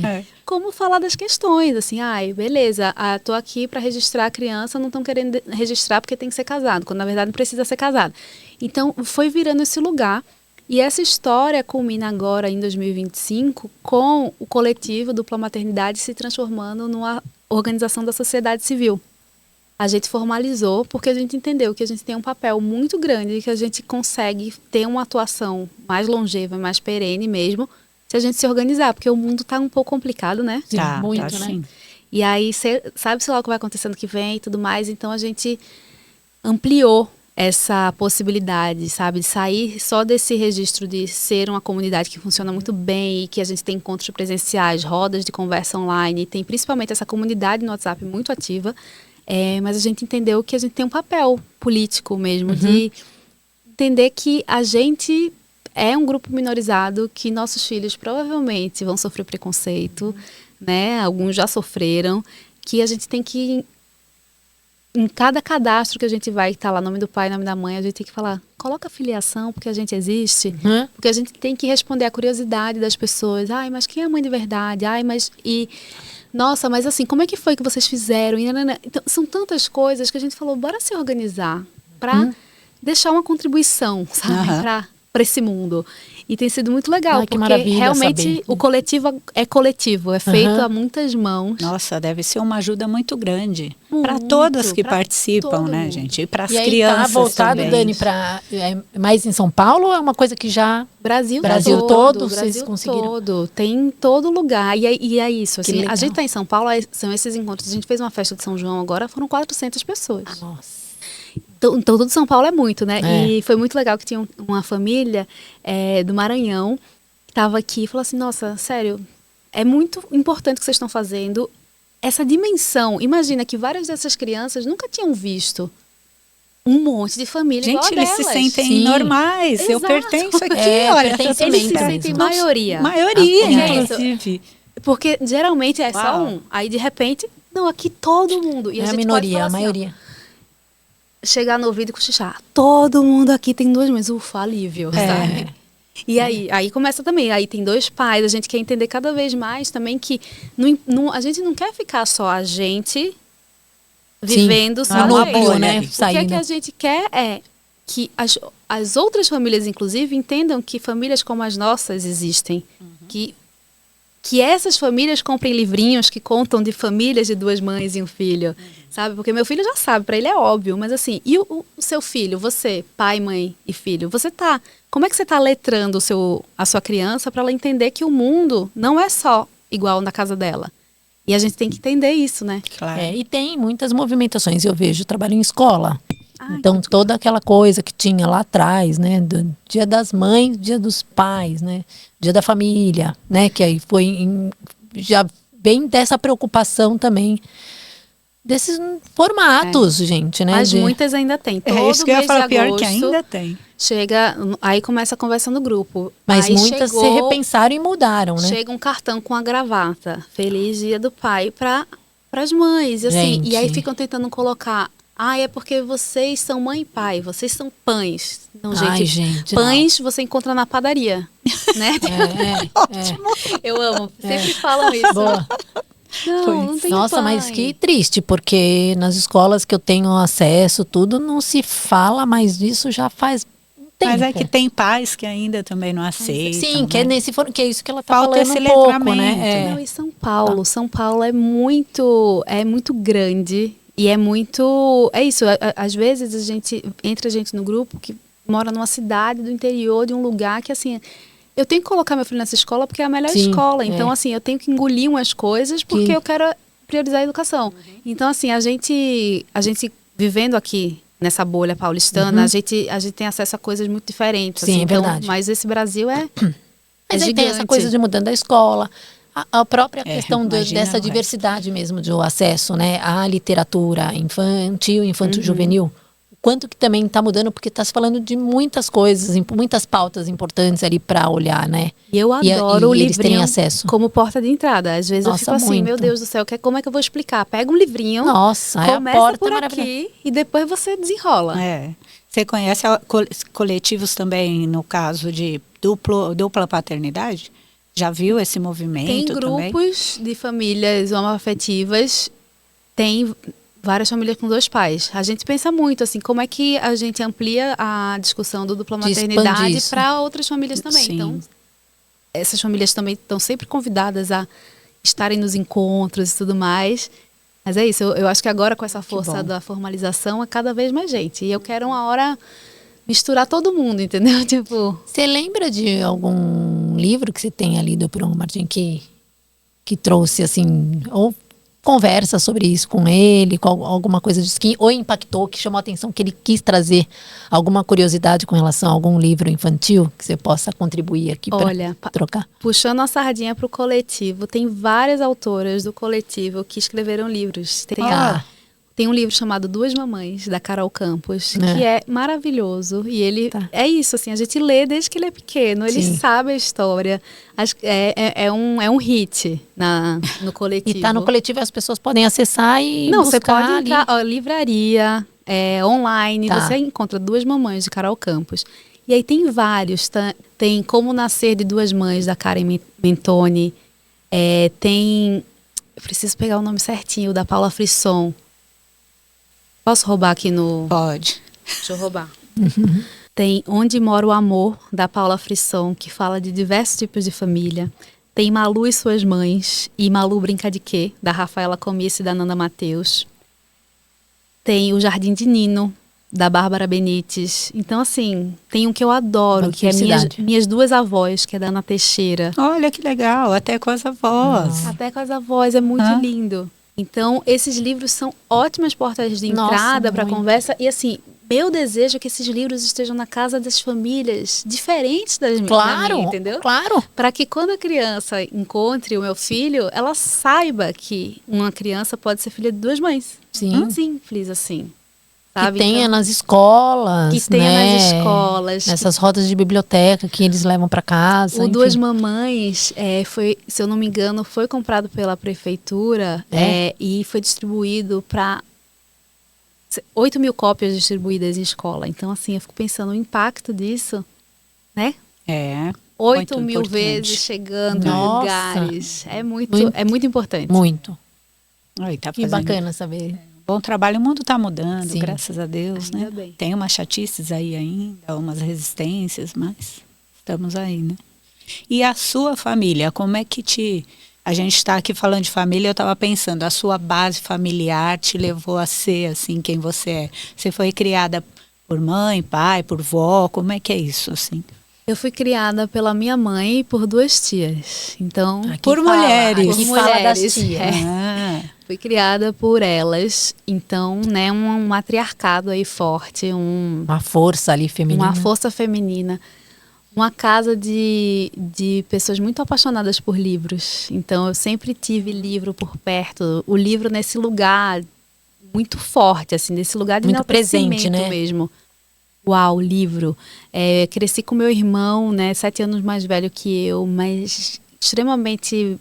Como falar das questões, assim, beleza, tô aqui para registrar a criança, não estão querendo registrar porque tem que ser casado, quando na verdade não precisa ser casado. Então, foi virando esse lugar, e essa história culmina agora em 2025 com o coletivo Dupla Maternidade se transformando numa organização da sociedade civil. A gente formalizou porque a gente entendeu que a gente tem um papel muito grande e que a gente consegue ter uma atuação mais longeva, mais perene mesmo, se a gente se organizar, porque o mundo está um pouco complicado, né? Sim, muito, né? Sim. E aí, sabe-se lá o que vai acontecendo que vem e tudo mais, então a gente ampliou essa possibilidade, sabe, de sair só desse registro de ser uma comunidade que funciona muito bem e que a gente tem encontros presenciais, rodas de conversa online, e tem principalmente essa comunidade no WhatsApp muito ativa. Mas a gente entendeu que a gente tem um papel político mesmo, de entender que a gente é um grupo minorizado, que nossos filhos provavelmente vão sofrer preconceito, né? Alguns já sofreram, que a gente tem que, em cada cadastro que a gente vai estar lá, nome do pai, nome da mãe, a gente tem que falar, coloca a filiação, porque a gente existe, porque a gente tem que responder à curiosidade das pessoas. Mas quem é a mãe de verdade? Nossa, mas assim, como é que foi que vocês fizeram? Então, são tantas coisas que a gente falou, bora se organizar para deixar uma contribuição, sabe? Para esse mundo. E tem sido muito legal, porque realmente saber. O coletivo é coletivo, é feito a muitas mãos. Nossa, deve ser uma ajuda muito grande para todas que participam, né, gente? E para as crianças tá voltado, também. Dani, para mais em São Paulo ou é uma coisa que já... Brasil todo, vocês conseguiram? Todo, tem em todo lugar. E é isso, assim, a gente está em São Paulo, são esses encontros. A gente fez uma festa de São João agora, foram 400 pessoas. Nossa. Então, todo São Paulo é muito, né? E foi muito legal que tinha uma família do Maranhão que estava aqui e falou assim, nossa, sério, é muito importante o que vocês estão fazendo. Essa dimensão, imagina que várias dessas crianças nunca tinham visto um monte de família igual a delas. Gente, eles se sentem normais. Exato. Eu pertenço aqui, olha. Eles se sentem maioria. Inclusive. Porque geralmente é só um. Aí, de repente, não, aqui todo mundo. E a gente minoria, pode a maioria. Assim, chegar no ouvido e cochichar. Todo mundo aqui tem 2 mães. Ufa, alívio, sabe? E aí começa também. Aí tem 2 pais. A gente quer entender cada vez mais também que a gente não quer ficar só a gente vivendo só uma boa, né? O que é que a gente quer é que as outras famílias, inclusive, entendam que famílias como as nossas existem. Que essas famílias comprem livrinhos que contam de famílias de 2 mães e um filho, sabe? Porque meu filho já sabe, para ele é óbvio, mas assim, e o seu filho, você, pai, mãe e filho, como é que você está letrando a sua criança para ela entender que o mundo não é só igual na casa dela? E a gente tem que entender isso, né? Claro. E tem muitas movimentações. Eu vejo, trabalho em escola. Então, toda aquela coisa que tinha lá atrás, né? Do Dia das Mães, Dia dos Pais, né? Dia da Família, né? Que aí já bem dessa preocupação também desses formatos, gente, né? Mas muitas ainda tem. É isso que eu ia falar, pior que ainda tem. Chega, aí começa a conversa no grupo. Mas aí muitas se repensaram e mudaram, né? Chega um cartão com a gravata. Feliz Dia do Pai para as mães. E, assim, e aí ficam tentando colocar... é porque vocês são mãe e pai, vocês são pães. Não, gente, pães você encontra na padaria, né? Ótimo. Eu amo, sempre falam isso. Boa. Não tem Nossa, pai. mas que triste, porque nas escolas que eu tenho acesso, tudo não se fala mais disso já faz tempo. Mas é que tem pais que ainda também não aceitam. Sim, né? que é isso que ela tá Falta falando esse um pouco, letramento, né? Não, e São Paulo é muito grande e é muito, é isso, às vezes entra gente no grupo que mora numa cidade do interior de um lugar que assim, eu tenho que colocar meu filho nessa escola porque é a melhor escola, então assim, eu tenho que engolir umas coisas porque eu quero priorizar a educação. Então assim, a gente vivendo aqui nessa bolha paulistana, a gente tem acesso a coisas muito diferentes. Sim, assim, é verdade. Então, mas esse Brasil Mas aí tem essa coisa de mudando a escola, a própria questão dessa o diversidade mesmo do acesso, né, à literatura infantil-juvenil. Quanto que também está mudando, porque está se falando de muitas coisas, muitas pautas importantes ali para olhar, né? E eu adoro o eles terem livrinho acesso. como porta de entrada. Às vezes eu fico assim, meu Deus do céu, como é que eu vou explicar? Pega um livrinho, nossa, começa a porta por aqui e depois você desenrola. Você conhece coletivos também, no caso de dupla paternidade? Já viu esse movimento Tem também? grupos de famílias homoafetivas, tem várias famílias com 2 pais. A gente pensa muito assim, como é que a gente amplia a discussão do dupla maternidade para outras famílias também. Sim. Então, essas famílias também estão sempre convidadas a estarem nos encontros e tudo mais. Mas é isso, eu acho que agora com essa força da formalização é cada vez mais gente. E eu quero uma hora misturar todo mundo, entendeu? Tipo... Você lembra de algum livro que você tenha lido por um Martim que trouxe assim, ou conversa sobre isso com ele, com alguma coisa disso que ou impactou, que chamou a atenção, que ele quis trazer alguma curiosidade com relação a algum livro infantil que você possa contribuir aqui para trocar? Puxando a sardinha para o coletivo, tem várias autoras do coletivo que escreveram livros. Tem um livro chamado Duas Mamães, da Carol Campos, que é maravilhoso. E ele é isso, assim, a gente lê desde que ele é pequeno, ele sabe a história. É um hit no coletivo. E tá no coletivo, as pessoas podem acessar e buscar. Você pode entrar, livraria, online, você encontra Duas Mamães, de Carol Campos. E aí tem vários, tem Como Nascer de Duas Mães, da Karen Mentoni. Eu preciso pegar o nome certinho, da Paula Frisson. Posso roubar aqui no... Pode. Deixa eu roubar. Tem Onde Mora o Amor, da Paula Frisson, que fala de diversos tipos de família. Tem Malu e Suas Mães e Malu Brinca de Quê, da Rafaela Comice e da Nanda Mateus. Tem O Jardim de Nino, da Bárbara Benites. Então, assim, tem um que eu adoro, que é Minhas Duas Avós, que é da Ana Teixeira. Olha que legal, até com as avós. Até com as avós, é muito lindo. Então, esses livros são ótimas portas de entrada para a conversa. E assim, meu desejo é que esses livros estejam na casa das famílias diferentes das minhas, entendeu? Claro. Para que quando a criança encontre o meu filho, ela saiba que uma criança pode ser filha de 2 mães. Sim. Simples assim. Sabe? Que tenha nas escolas, que tenha nas escolas. Nessas rodas de biblioteca que eles levam para casa. O Duas Mamães, foi, se eu não me engano, foi comprado pela prefeitura e foi distribuído para 8.000 cópias distribuídas em escola. Então, assim, eu fico pensando no impacto disso, né? 8.000 vezes chegando em lugares. É muito importante. Muito. Ai, tá que bacana saber. Bom trabalho, o mundo está mudando, graças a Deus, ainda né? Bem. Tem umas chatices aí ainda, umas resistências, mas estamos aí, né? E a sua família, como é que a gente está aqui falando de família, eu estava pensando, a sua base familiar te levou a ser, assim, quem você é? Você foi criada por mãe, pai, por vó, como é que é isso, assim? Eu fui criada pela minha mãe e por 2 tias. Então, por mulheres. Aqui fala das tias. Fui criada por elas. Então, né, um matriarcado aí forte, uma força ali feminina. Uma força feminina. Uma casa de pessoas muito apaixonadas por livros. Então, eu sempre tive livro por perto. O livro nesse lugar muito forte, assim, nesse lugar de muito presente, né? Mesmo. Uau, livro. Cresci com meu irmão, né, 7 anos mais velho que eu, mas extremamente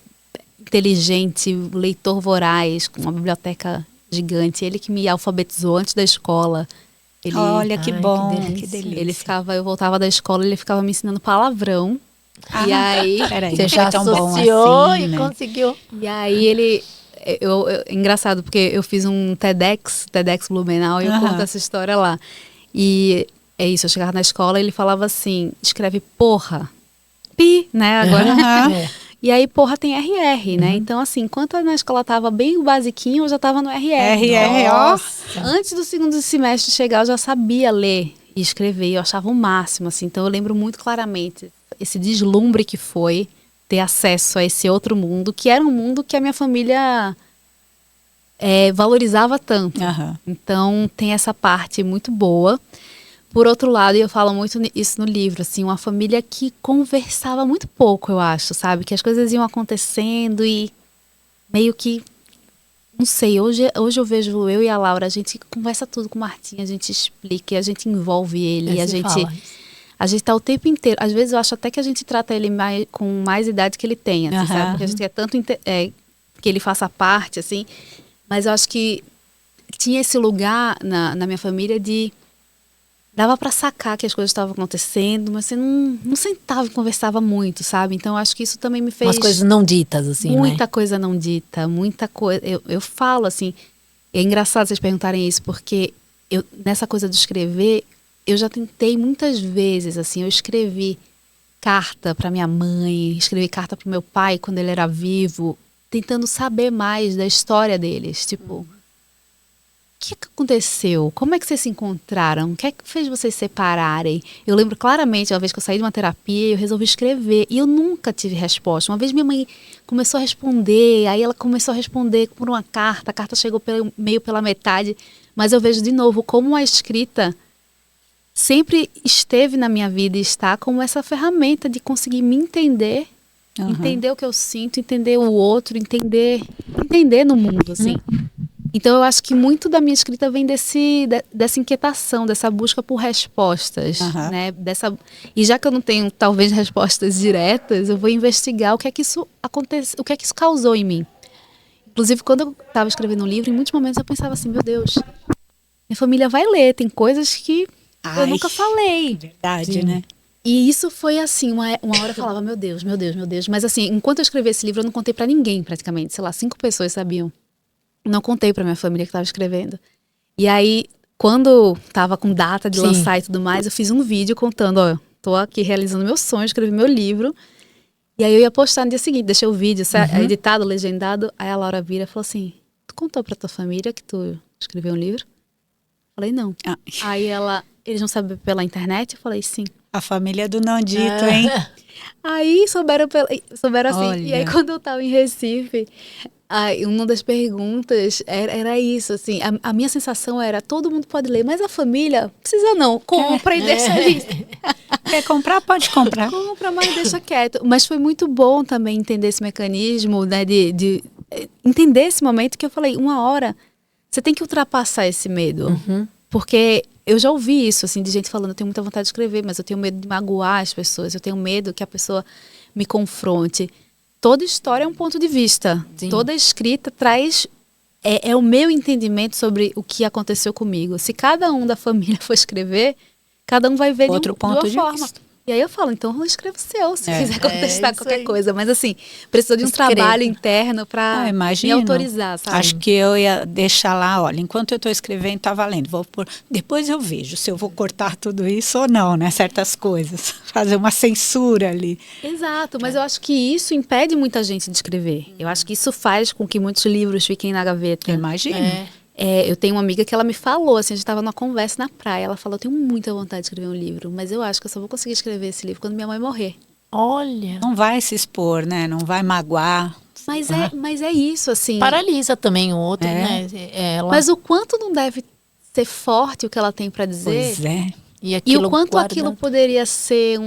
inteligente, leitor voraz, com uma biblioteca gigante. Ele que me alfabetizou antes da escola. Olha, que bom, que delícia. Eu voltava da escola, ele ficava me ensinando palavrão. E aí, você já associou assim, e né? Conseguiu. E aí engraçado, porque eu fiz um TEDx Blumenau, e eu conto essa história lá. E é isso, eu chegava na escola e ele falava assim, escreve porra, pi, né, agora. E aí porra tem RR, né, então assim, enquanto na escola tava bem o basiquinho, eu já tava no RR. Nossa. Antes do segundo semestre chegar, eu já sabia ler e escrever, eu achava o máximo, assim, então eu lembro muito claramente esse deslumbre que foi ter acesso a esse outro mundo, que era um mundo que a minha família valorizava tanto. Então tem essa parte muito boa. Por outro lado, e eu falo muito isso no livro, assim, uma família que conversava muito pouco, eu acho, sabe? Que as coisas iam acontecendo e meio que, não sei, hoje eu vejo eu e a Laura, a gente conversa tudo com o Martim, a gente explica, a gente envolve ele, a gente tá o tempo inteiro. Às vezes eu acho até que a gente trata ele com mais idade que ele tem, assim, sabe? Porque a gente quer tanto que ele faça parte, assim. Mas eu acho que tinha esse lugar na minha família de... Dava pra sacar que as coisas estavam acontecendo, mas você não sentava e conversava muito, sabe? Então eu acho que isso também me fez... Umas coisas não ditas, assim, muita né? coisa não dita, muita coisa... Eu falo, assim... É engraçado vocês perguntarem isso, porque nessa coisa de escrever... Eu já tentei muitas vezes, assim, eu escrevi carta para minha mãe, escrevi carta para o meu pai quando ele era vivo, tentando saber mais da história deles, tipo, o que aconteceu? Como é que vocês se encontraram? O que é que fez vocês separarem? Eu lembro claramente, uma vez que eu saí de uma terapia, eu resolvi escrever, e eu nunca tive resposta. Uma vez minha mãe começou a responder, aí ela começou a responder por uma carta, a carta chegou meio pela metade, mas eu vejo de novo como a escrita sempre esteve na minha vida e está como essa ferramenta de conseguir me entender, entender o que eu sinto, entender o outro, entender no mundo, assim. Então eu acho que muito da minha escrita vem dessa inquietação, dessa busca por respostas, né? E já que eu não tenho talvez respostas diretas, eu vou investigar o que é que isso acontece, o que é que isso causou em mim. Inclusive quando eu estava escrevendo um livro, em muitos momentos eu pensava assim, meu Deus, minha família vai ler, tem coisas que eu nunca falei. Verdade, né? E isso foi assim, uma hora eu falava, meu Deus. Mas assim, enquanto eu escrevi esse livro, eu não contei pra ninguém praticamente. Sei lá, 5 pessoas sabiam. Não contei pra minha família que estava escrevendo. E aí, quando tava com data de lançar e tudo mais, eu fiz um vídeo contando, ó, tô aqui realizando meu sonho, escrevi meu livro. E aí eu ia postar no dia seguinte, deixei o vídeo editado, legendado. Aí a Laura vira e falou assim, tu contou pra tua família que tu escreveu um livro? Falei, não. Aí eles não sabem pela internet? Eu falei, sim. A família do não dito, hein? Aí souberam assim. Olha. E aí quando eu tava em Recife, uma das perguntas era isso, assim. A minha sensação era, todo mundo pode ler, mas a família, precisa não. Compra e deixa ali. Quer comprar? Pode comprar. Compra, mas deixa quieto. Mas foi muito bom também entender esse mecanismo, né? De entender esse momento que eu falei, uma hora, você tem que ultrapassar esse medo. Porque eu já ouvi isso, assim, de gente falando, eu tenho muita vontade de escrever, mas eu tenho medo de magoar as pessoas, eu tenho medo que a pessoa me confronte. Toda história é um ponto de vista. Sim. Toda escrita traz... É o meu entendimento sobre o que aconteceu comigo. Se cada um da família for escrever, cada um vai ver de uma forma. Vista. E aí eu falo, então escreva o seu, se quiser contestar qualquer coisa. Mas assim, precisou de um trabalho interno para me autorizar, sabe? Acho que eu ia deixar lá, olha, enquanto eu estou escrevendo, tá valendo. Depois eu vejo se eu vou cortar tudo isso ou não, né? Certas coisas. Fazer uma censura ali. Exato, mas eu acho que isso impede muita gente de escrever. Eu acho que isso faz com que muitos livros fiquem na gaveta. Imagina. Eu tenho uma amiga que ela me falou, assim, a gente estava numa conversa na praia, ela falou, eu tenho muita vontade de escrever um livro, mas eu acho que eu só vou conseguir escrever esse livro quando minha mãe morrer. Olha. Não vai se expor, né? Não vai magoar. Mas é isso, assim. Paralisa também o outro, né? Mas o quanto não deve ser forte o que ela tem para dizer. Pois é. E o quanto aquilo poderia ser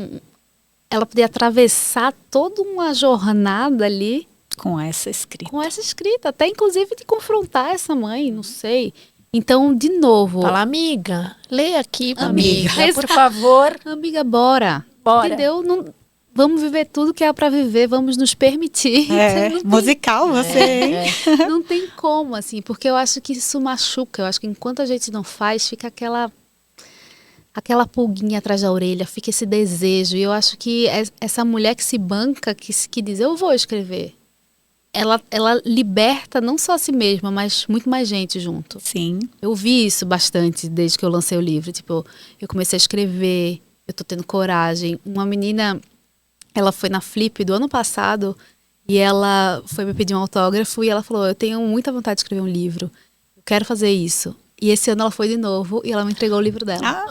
ela poderia atravessar toda uma jornada ali. Com essa escrita. Até inclusive de confrontar essa mãe, não sei. Então, de novo. Fala, amiga, leia aqui, amiga, por favor. Amiga, bora. Entendeu? Não, vamos viver tudo que é para viver, vamos nos permitir. Musical você, hein? Não tem como, assim, porque eu acho que isso machuca. Eu acho que enquanto a gente não faz, fica aquela pulguinha atrás da orelha, fica esse desejo. E eu acho que essa mulher que se banca, que diz, eu vou escrever, ela liberta não só a si mesma, mas muito mais gente junto. Sim. Eu vi isso bastante desde que eu lancei o livro. Tipo, eu comecei a escrever, eu tô tendo coragem. Uma menina, ela foi na Flip do ano passado e ela foi me pedir um autógrafo e ela falou, eu tenho muita vontade de escrever um livro, eu quero fazer isso. E esse ano ela foi de novo e ela me entregou o livro dela.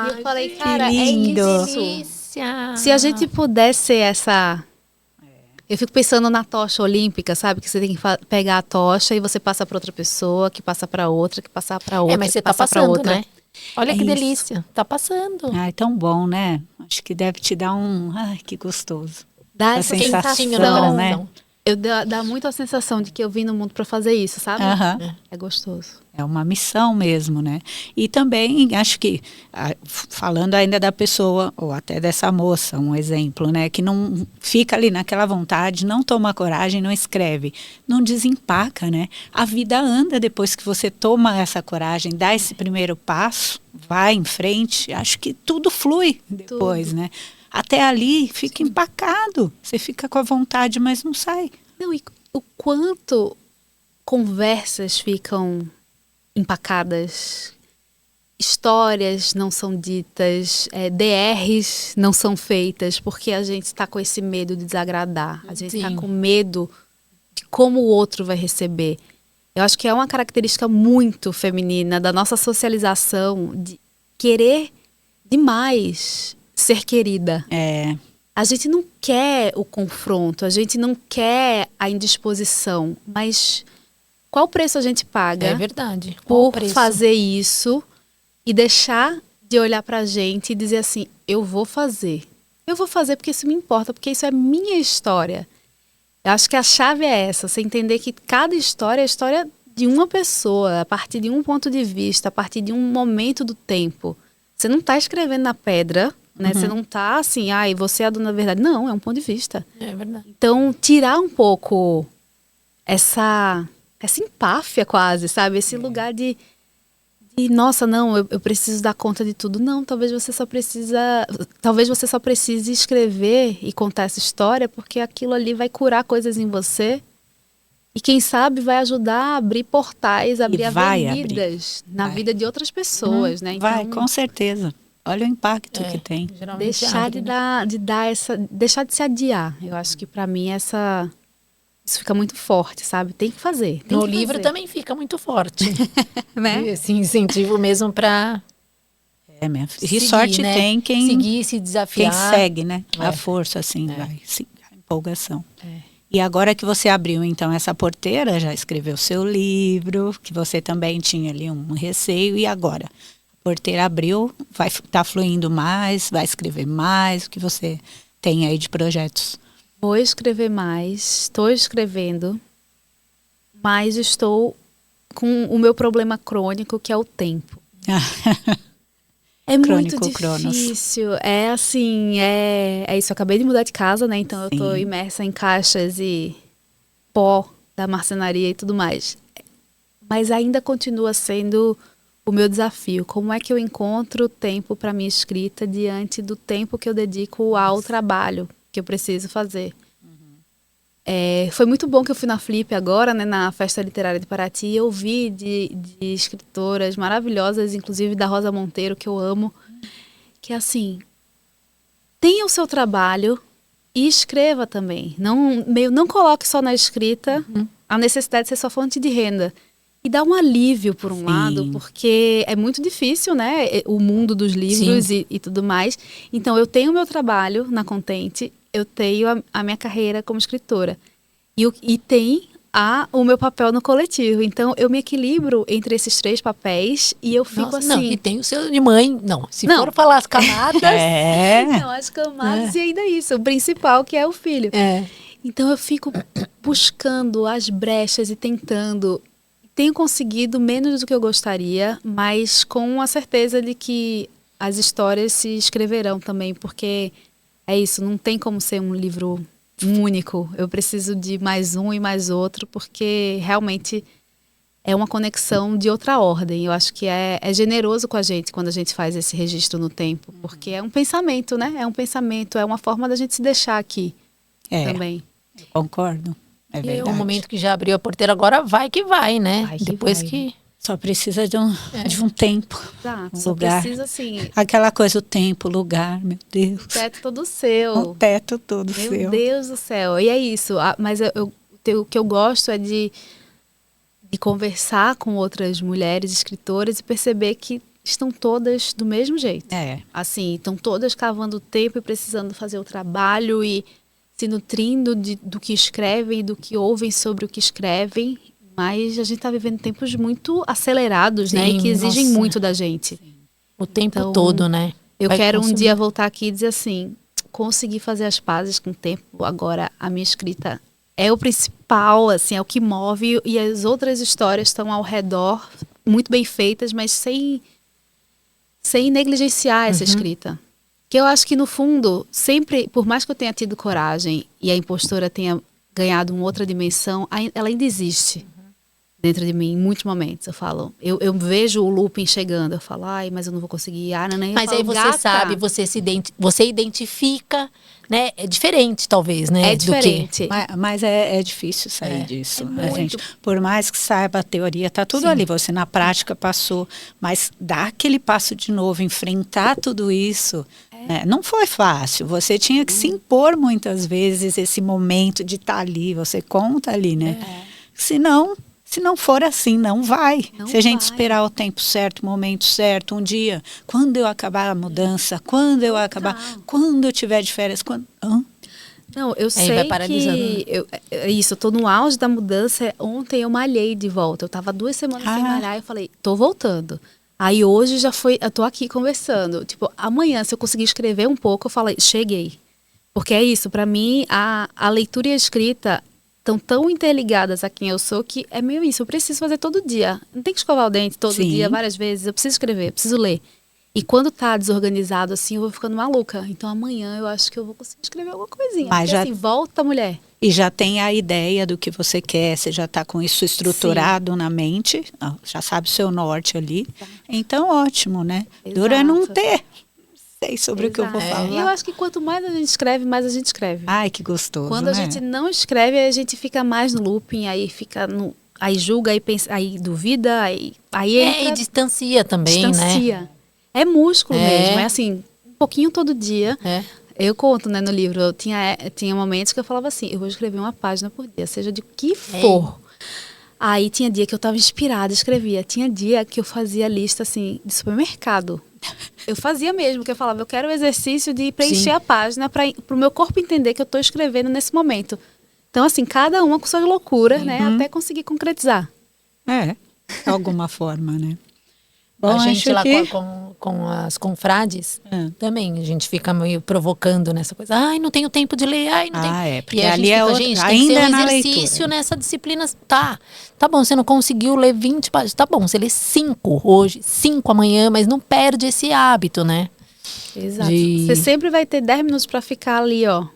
E eu falei, cara, lindo. É isso. Se a gente pudesse ser essa... Eu fico pensando na tocha olímpica, sabe? Que você tem que pegar a tocha e você passa para outra pessoa, que passa para outra, que passa para outra, mas você tá passando, né? Olha que delícia. Tá passando. Ai, tão bom, né? Acho que deve te dar ai, que gostoso. Dá essa sensação, né? Dá muito a sensação de que eu vim no mundo para fazer isso, sabe? É gostoso. É uma missão mesmo, né? E também, acho que, falando ainda da pessoa, ou até dessa moça, um exemplo, né? Que não fica ali naquela vontade, não toma coragem, não escreve, não desempaca, né? A vida anda depois que você toma essa coragem, dá esse primeiro passo, vai em frente, acho que tudo flui depois, né? Até ali fica empacado, você fica com a vontade, mas não sai. Não, e o quanto conversas ficam empacadas, histórias não são ditas, DRs não são feitas, porque a gente está com esse medo de desagradar, a gente está com medo de como o outro vai receber. Eu acho que é uma característica muito feminina da nossa socialização, de querer demais ser querida. A gente não quer o confronto, a gente não quer a indisposição, mas qual preço a gente paga? É verdade. Por fazer isso e deixar de olhar pra gente e dizer assim, eu vou fazer. Eu vou fazer porque isso me importa, porque isso é minha história. Eu acho que a chave é essa, você entender que cada história é a história de uma pessoa, a partir de um ponto de vista, a partir de um momento do tempo. Você não está escrevendo na pedra, né? Você não está assim, você é a dona da verdade. Não, é um ponto de vista. É verdade. Então, tirar um pouco essa empáfia quase, sabe? Esse lugar de nossa, não, eu preciso dar conta de tudo. Não, talvez você só precise escrever e contar essa história, porque aquilo ali vai curar coisas em você e quem sabe vai ajudar a abrir portais, abrir avenidas na vida de outras pessoas, né? Então, vai, com certeza. Olha o impacto que tem. Deixar deixar de se adiar. Eu acho que para mim isso fica muito forte, sabe? Tem que fazer. No livro também fica muito forte. Né? Esse incentivo mesmo para minha filha. E sorte, né? Tem quem seguir, se desafiar. Quem segue, né? A força, assim, vai. Sim, a empolgação. E agora que você abriu, então, essa porteira, já escreveu seu livro, que você também tinha ali um receio, e agora? A porteira abriu, vai estar fluindo mais, vai escrever mais, o que você tem aí de projetos? Vou escrever mais, estou escrevendo, mas estou com o meu problema crônico, que é o tempo. É muito difícil. É assim, é isso. Eu acabei de mudar de casa, né? Então eu tô imersa em caixas e pó da marcenaria e tudo mais. Mas ainda continua sendo o meu desafio. Como é que eu encontro tempo para minha escrita diante do tempo que eu dedico ao trabalho que eu preciso fazer? Foi muito bom que eu fui na Flip agora, né, na Festa Literária de Paraty, e eu vi de escritoras maravilhosas, inclusive da Rosa Monteiro, que eu amo, que assim, tenha o seu trabalho e escreva também. Não coloque só na escrita a necessidade de ser sua fonte de renda. E dá um alívio, por um Sim. lado, porque é muito difícil, né? O mundo dos livros e tudo mais. Então, eu tenho o meu trabalho na Contente, eu tenho a minha carreira como escritora. E tem o meu papel no coletivo. Então, eu me equilibro entre esses 3 papéis e eu fico assim... Não, e tem o seu de mãe. Não, se for falar as camadas... Não, as camadas e ainda isso. O principal, que é o filho. Então, eu fico buscando as brechas e tentando... Tenho conseguido menos do que eu gostaria, mas com a certeza de que as histórias se escreverão também, porque é isso, não tem como ser um livro único. Eu preciso de mais um e mais outro, porque realmente é uma conexão de outra ordem. Eu acho que é generoso com a gente quando a gente faz esse registro no tempo, porque é um pensamento, né? É um pensamento, é uma forma da gente se deixar aqui também. Concordo. É verdade. E o momento que já abriu a porteira, agora vai que vai, né? Depois que... Só precisa de um tempo. Exato, um lugar. Só precisa, assim... Aquela coisa, o tempo, o lugar, meu Deus. O teto todo seu. O teto todo seu. Meu Deus do céu. E é isso. Mas o que eu gosto é de conversar com outras mulheres escritoras e perceber que estão todas do mesmo jeito. Assim, estão todas cavando o tempo e precisando fazer o trabalho e se nutrindo do que escrevem e do que ouvem sobre o que escrevem, mas a gente está vivendo tempos muito acelerados, né? E que exigem muito da gente. O tempo todo, né? Eu quero um dia voltar aqui e dizer assim, consegui fazer as pazes com o tempo, agora a minha escrita é o principal, assim, é o que move, e as outras histórias estão ao redor, muito bem feitas, mas sem negligenciar essa escrita. Que eu acho que, no fundo, sempre, por mais que eu tenha tido coragem e a impostora tenha ganhado uma outra dimensão, ela ainda existe dentro de mim, em muitos momentos. Eu falo, eu vejo o looping chegando, eu falo, mas eu não vou conseguir. Mas aí você sabe, você identifica, né? É diferente, talvez, né? É diferente. Mas é difícil sair disso. A gente, por mais que saiba a teoria, tá tudo ali. Você na prática passou, mas dar aquele passo de novo, enfrentar tudo isso... não foi fácil, você tinha que se impor muitas vezes esse momento de estar ali, você conta ali, né? Se não for assim, não vai. Se a gente esperar o tempo certo, o momento certo, um dia, quando eu acabar a mudança, quando eu tiver de férias, Não, eu sei que eu tô no auge da mudança. Ontem eu malhei de volta, eu tava 2 semanas sem malhar, eu falei, tô voltando. Aí hoje eu tô aqui conversando. Tipo, amanhã, se eu conseguir escrever um pouco, eu falei, cheguei. Porque é isso, pra mim, a leitura e a escrita estão tão interligadas a quem eu sou que é meio isso. Eu preciso fazer todo dia. Não tem que escovar o dente todo dia, várias vezes. Eu preciso escrever, eu preciso ler. E quando tá desorganizado assim, eu vou ficando maluca. Então amanhã eu acho que eu vou conseguir escrever alguma coisinha. Mas porque assim, volta, mulher. E já tem a ideia do que você quer, você já está com isso estruturado na mente, já sabe o seu norte ali. Então, ótimo, né? Dura não ter. Sei sobre o que eu vou falar. E eu acho que quanto mais a gente escreve, mais a gente escreve. Ai, que gostoso, Quando a gente não escreve, a gente fica mais no looping, aí fica aí julga, aí pensa, aí duvida, aí entra. E distancia também, né? É músculo mesmo, é assim, um pouquinho todo dia. Eu conto, né, no livro, eu tinha momentos que eu falava assim, eu vou escrever uma página por dia, seja de que for. Aí tinha dia que eu estava inspirada, escrevia. Tinha dia que eu fazia lista, assim, de supermercado. Eu fazia mesmo, que eu falava, eu quero o exercício de preencher a página para o meu corpo entender que eu estou escrevendo nesse momento. Então, assim, cada uma com suas loucuras, né, até conseguir concretizar. De alguma forma, né? Bom, a gente lá com as confrades, também a gente fica meio provocando nessa coisa. Ai, não tenho tempo de ler, ai, não tenho. Porque e a ali gente fica, gente, tem que ser um exercício nessa disciplina. Tá bom, você não conseguiu ler 20 páginas. Tá bom, você lê 5 hoje, 5 amanhã, mas não perde esse hábito, né? Exato. Você sempre vai ter 10 minutos para ficar ali, ó,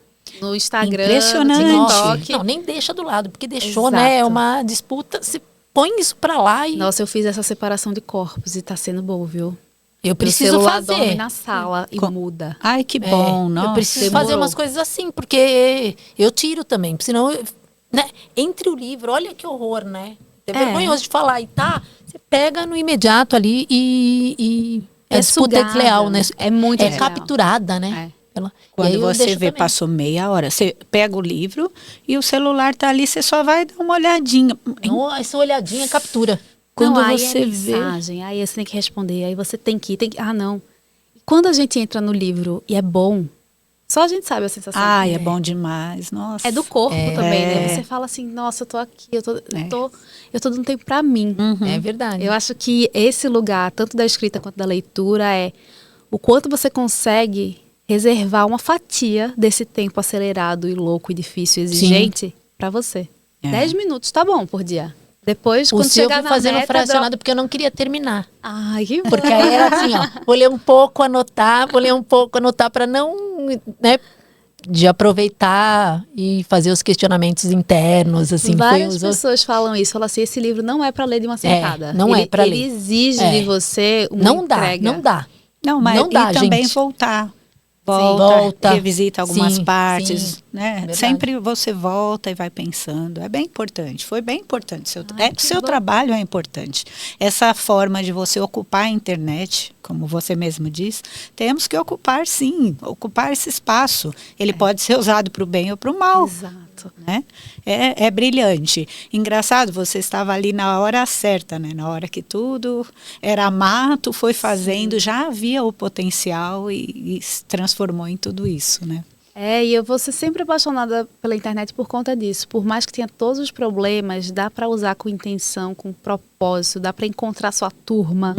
no Instagram, impressionante. no TikTok. Não, nem deixa do lado, porque deixou, né? É uma disputa. Põe isso pra lá e... Nossa, eu fiz essa separação de corpos e tá sendo bom, viu? Eu preciso fazer. Dorme na sala e muda. Ai, que bom, nossa. Eu preciso fazer umas coisas assim, porque eu tiro também, senão, né? Entre o livro, olha que horror, né? É vergonhoso de falar, você pega no imediato ali e é disputa desleal, né? É muito desleal. Capturada, né? Quando você vê, passou meia hora, você pega o livro e o celular tá ali, você só vai dar uma olhadinha. Essa olhadinha captura. Quando aí você vê... mensagem, aí você tem que responder, aí você tem que... Ah, não. Quando a gente entra no livro e é bom, só a gente sabe a sensação. É bom demais, nossa. É do corpo também, né? Você fala assim, nossa, eu tô aqui, eu tô dando tempo pra mim. É verdade. Eu acho que esse lugar, tanto da escrita quanto da leitura, é o quanto você consegue reservar uma fatia desse tempo acelerado e louco e difícil e exigente pra você. 10 minutos tá bom por dia. Depois, quando chegar na fazendo meta, fracionado porque eu não queria terminar. Ai, que bom. Porque aí era assim, ó, vou ler um pouco, anotar para não, né, de aproveitar e fazer os questionamentos internos, assim. Várias pessoas falam isso, falam assim, esse livro não é para ler de uma sentada. Não é para ler. Ele exige de você uma entrega. Não dá. Não, mas não dá, também gente. Volta, revisita algumas partes, sim, né? verdade. Sempre você volta e vai pensando. É bem importante, foi bem importante. Seu trabalho é importante. Essa forma de você ocupar a internet, como você mesmo diz, temos que ocupar ocupar esse espaço. Ele pode ser usado para o bem ou para o mal. Exato. Né? É brilhante. Engraçado, você estava ali na hora certa, né? Na hora que tudo era mato, foi fazendo, já havia o potencial e se transformou em tudo isso, né? E eu vou ser sempre apaixonada pela internet por conta disso. Por mais que tenha todos os problemas, dá para usar com intenção, com propósito, dá para encontrar sua turma,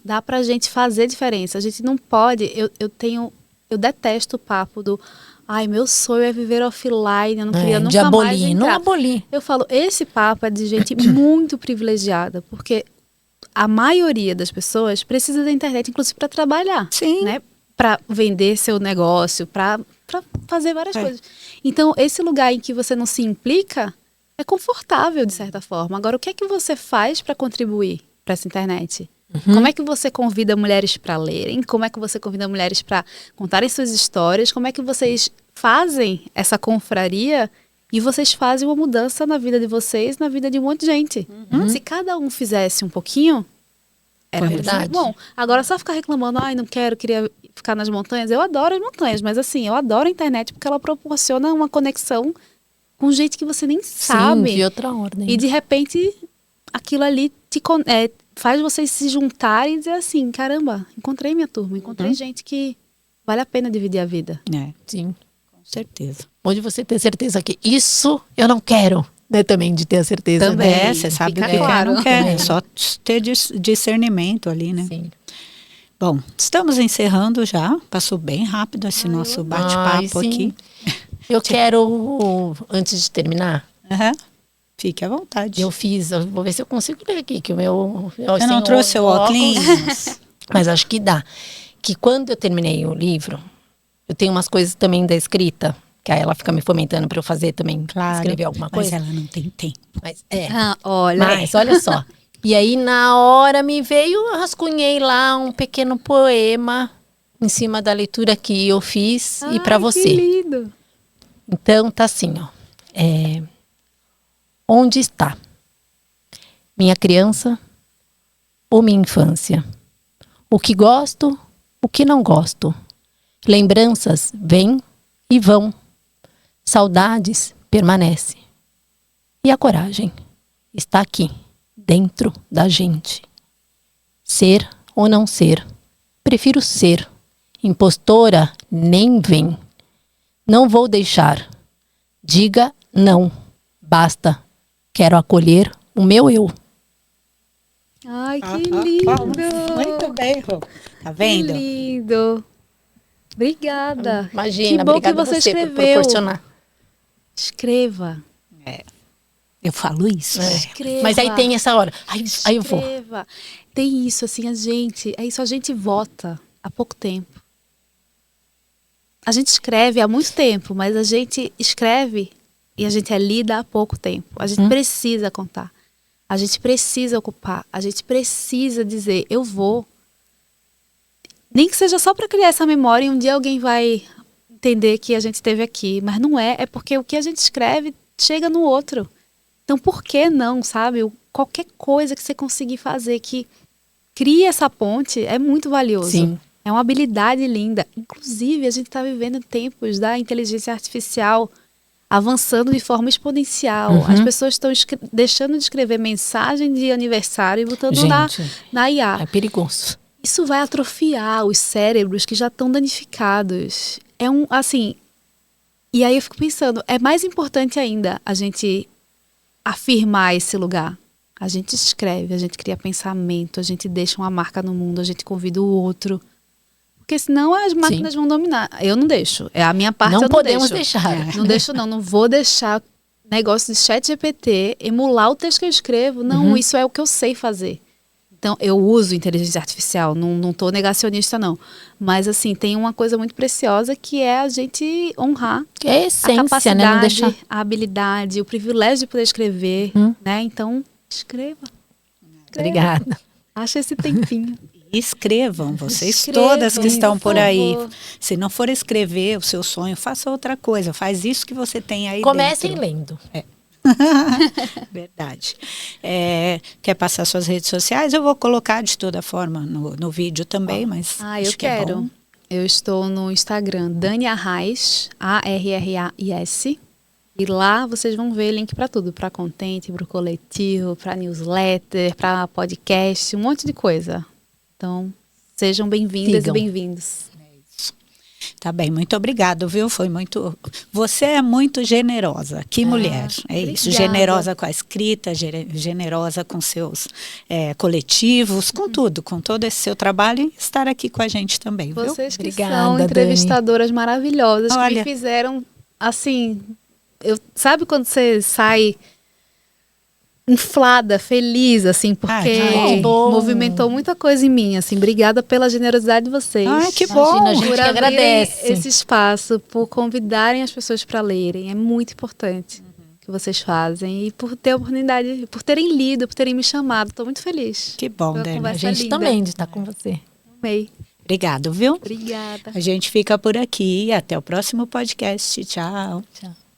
dá pra gente fazer diferença. A gente não pode, eu detesto o papo do meu sonho é viver offline, eu não queria nunca mais entrar. Não abolir. Eu falo, esse papo é de gente muito privilegiada, porque a maioria das pessoas precisa da internet, inclusive para trabalhar. Sim. Né? Para vender seu negócio, para fazer várias coisas. Então, esse lugar em que você não se implica é confortável, de certa forma. Agora, o que é que você faz para contribuir para essa internet? Como é que você convida mulheres para lerem? Como é que você convida mulheres para contarem suas histórias? Como é que vocês fazem essa confraria e vocês fazem uma mudança na vida de vocês, na vida de um monte de gente? Se cada um fizesse um pouquinho, era verdade. Bom, agora só ficar reclamando, não queria ficar nas montanhas. Eu adoro as montanhas, mas assim, eu adoro a internet porque ela proporciona uma conexão com gente que você nem sabe. Sim, de outra ordem. E de repente, aquilo ali faz vocês se juntarem e dizer assim, caramba, encontrei minha turma, encontrei gente que vale a pena dividir a vida. Sim, com certeza. Pode você ter certeza que isso eu não quero, né, também de ter a certeza. Também, né? Você sabe o que claro. Não quer, é só ter discernimento ali, né? Sim. Bom, estamos encerrando já, passou bem rápido esse nosso bate-papo aqui. Eu quero, antes de terminar... Fique à vontade. Eu vou ver se eu consigo ler aqui, que o meu... Você não trouxe seu óculos? Mas acho que dá. Que quando eu terminei o livro, eu tenho umas coisas também da escrita, que aí ela fica me fomentando para eu fazer também, escrever alguma coisa. Mas ela não tem tempo. Mas olha só. E aí na hora me veio, eu rascunhei lá um pequeno poema em cima da leitura que eu fiz e para você. Que lindo! Então tá assim, ó. Onde está minha criança ou minha infância? O que gosto, o que não gosto? Lembranças vêm e vão. Saudades permanecem. E a coragem está aqui, dentro da gente. Ser ou não ser? Prefiro ser. Impostora nem vem. Não vou deixar. Diga não. Basta. Quero acolher o meu eu. Ai, que lindo! Muito bem, Rô. Tá vendo? Que lindo! Obrigada. Imagina, que bom obrigada que você escreveu. Por proporcionar. Escreva. Eu falo isso. Escreva. Mas aí tem essa hora. Aí eu vou. Tem isso, assim, a gente vota há pouco tempo. A gente escreve há muito tempo, mas a gente escreve e a gente é lida há pouco tempo. A gente precisa contar. A gente precisa ocupar. A gente precisa dizer, eu vou. Nem que seja só para criar essa memória e um dia alguém vai entender que a gente esteve aqui. Mas não é. É porque o que a gente escreve chega no outro. Então, por que não, sabe? Qualquer coisa que você conseguir fazer que crie essa ponte é muito valioso. Sim. É uma habilidade linda. Inclusive, a gente está vivendo tempos da inteligência artificial. avançando de forma exponencial. As pessoas estão deixando de escrever mensagem de aniversário e botando na IA. É perigoso. Isso vai atrofiar os cérebros que já estão danificados. E aí eu fico pensando, é mais importante ainda a gente afirmar esse lugar. A gente escreve, a gente cria pensamento, a gente deixa uma marca no mundo, a gente convida o outro. Porque senão as máquinas vão dominar. Eu não deixo. É a minha parte, eu não podemos deixo. deixar. Não deixo, não vou deixar negócio de ChatGPT emular o texto que eu escrevo. Não, isso é o que eu sei fazer. Então, eu uso inteligência artificial, não estou negacionista, não. Mas, assim, tem uma coisa muito preciosa que é a gente honrar que é a essência, a capacidade, né? Não deixar... a habilidade, o privilégio de poder escrever, né? Então, escreva. Obrigada. Acha esse tempinho. Escrevam, vocês todas que estão por aí. Se não for escrever o seu sonho, faça outra coisa. Faz isso que você tem aí Comecem dentro. lendo. Verdade. Quer passar suas redes sociais? Eu vou colocar de toda forma no vídeo também, mas eu quero. É bom. Eu estou no Instagram, Dani Arrais, ARRAIS. E lá vocês vão ver link para tudo, para content, para o coletivo, para newsletter, para podcast, um monte de coisa. Então, sejam bem-vindas e bem-vindos. Tá bem, muito obrigado, viu? Você é muito generosa. Que mulher, obrigada. Isso. Generosa com a escrita, generosa com seus coletivos, com tudo, com todo esse seu trabalho e estar aqui com a gente também, viu? Vocês que são entrevistadoras Dani. Maravilhosas, que me fizeram, assim... Sabe quando você sai inflada, feliz, assim, porque movimentou muita coisa em mim, assim. Obrigada pela generosidade de vocês. Que bom. Imagina, a gente agradece esse espaço, por convidarem as pessoas para lerem. É muito importante o que vocês fazem e por ter a oportunidade, por terem lido, por terem me chamado. Estou muito feliz. Que bom, Dani. A gente também de estar com você. Amei. Obrigado, viu? Obrigada. A gente fica por aqui. Até o próximo podcast. Tchau. Tchau.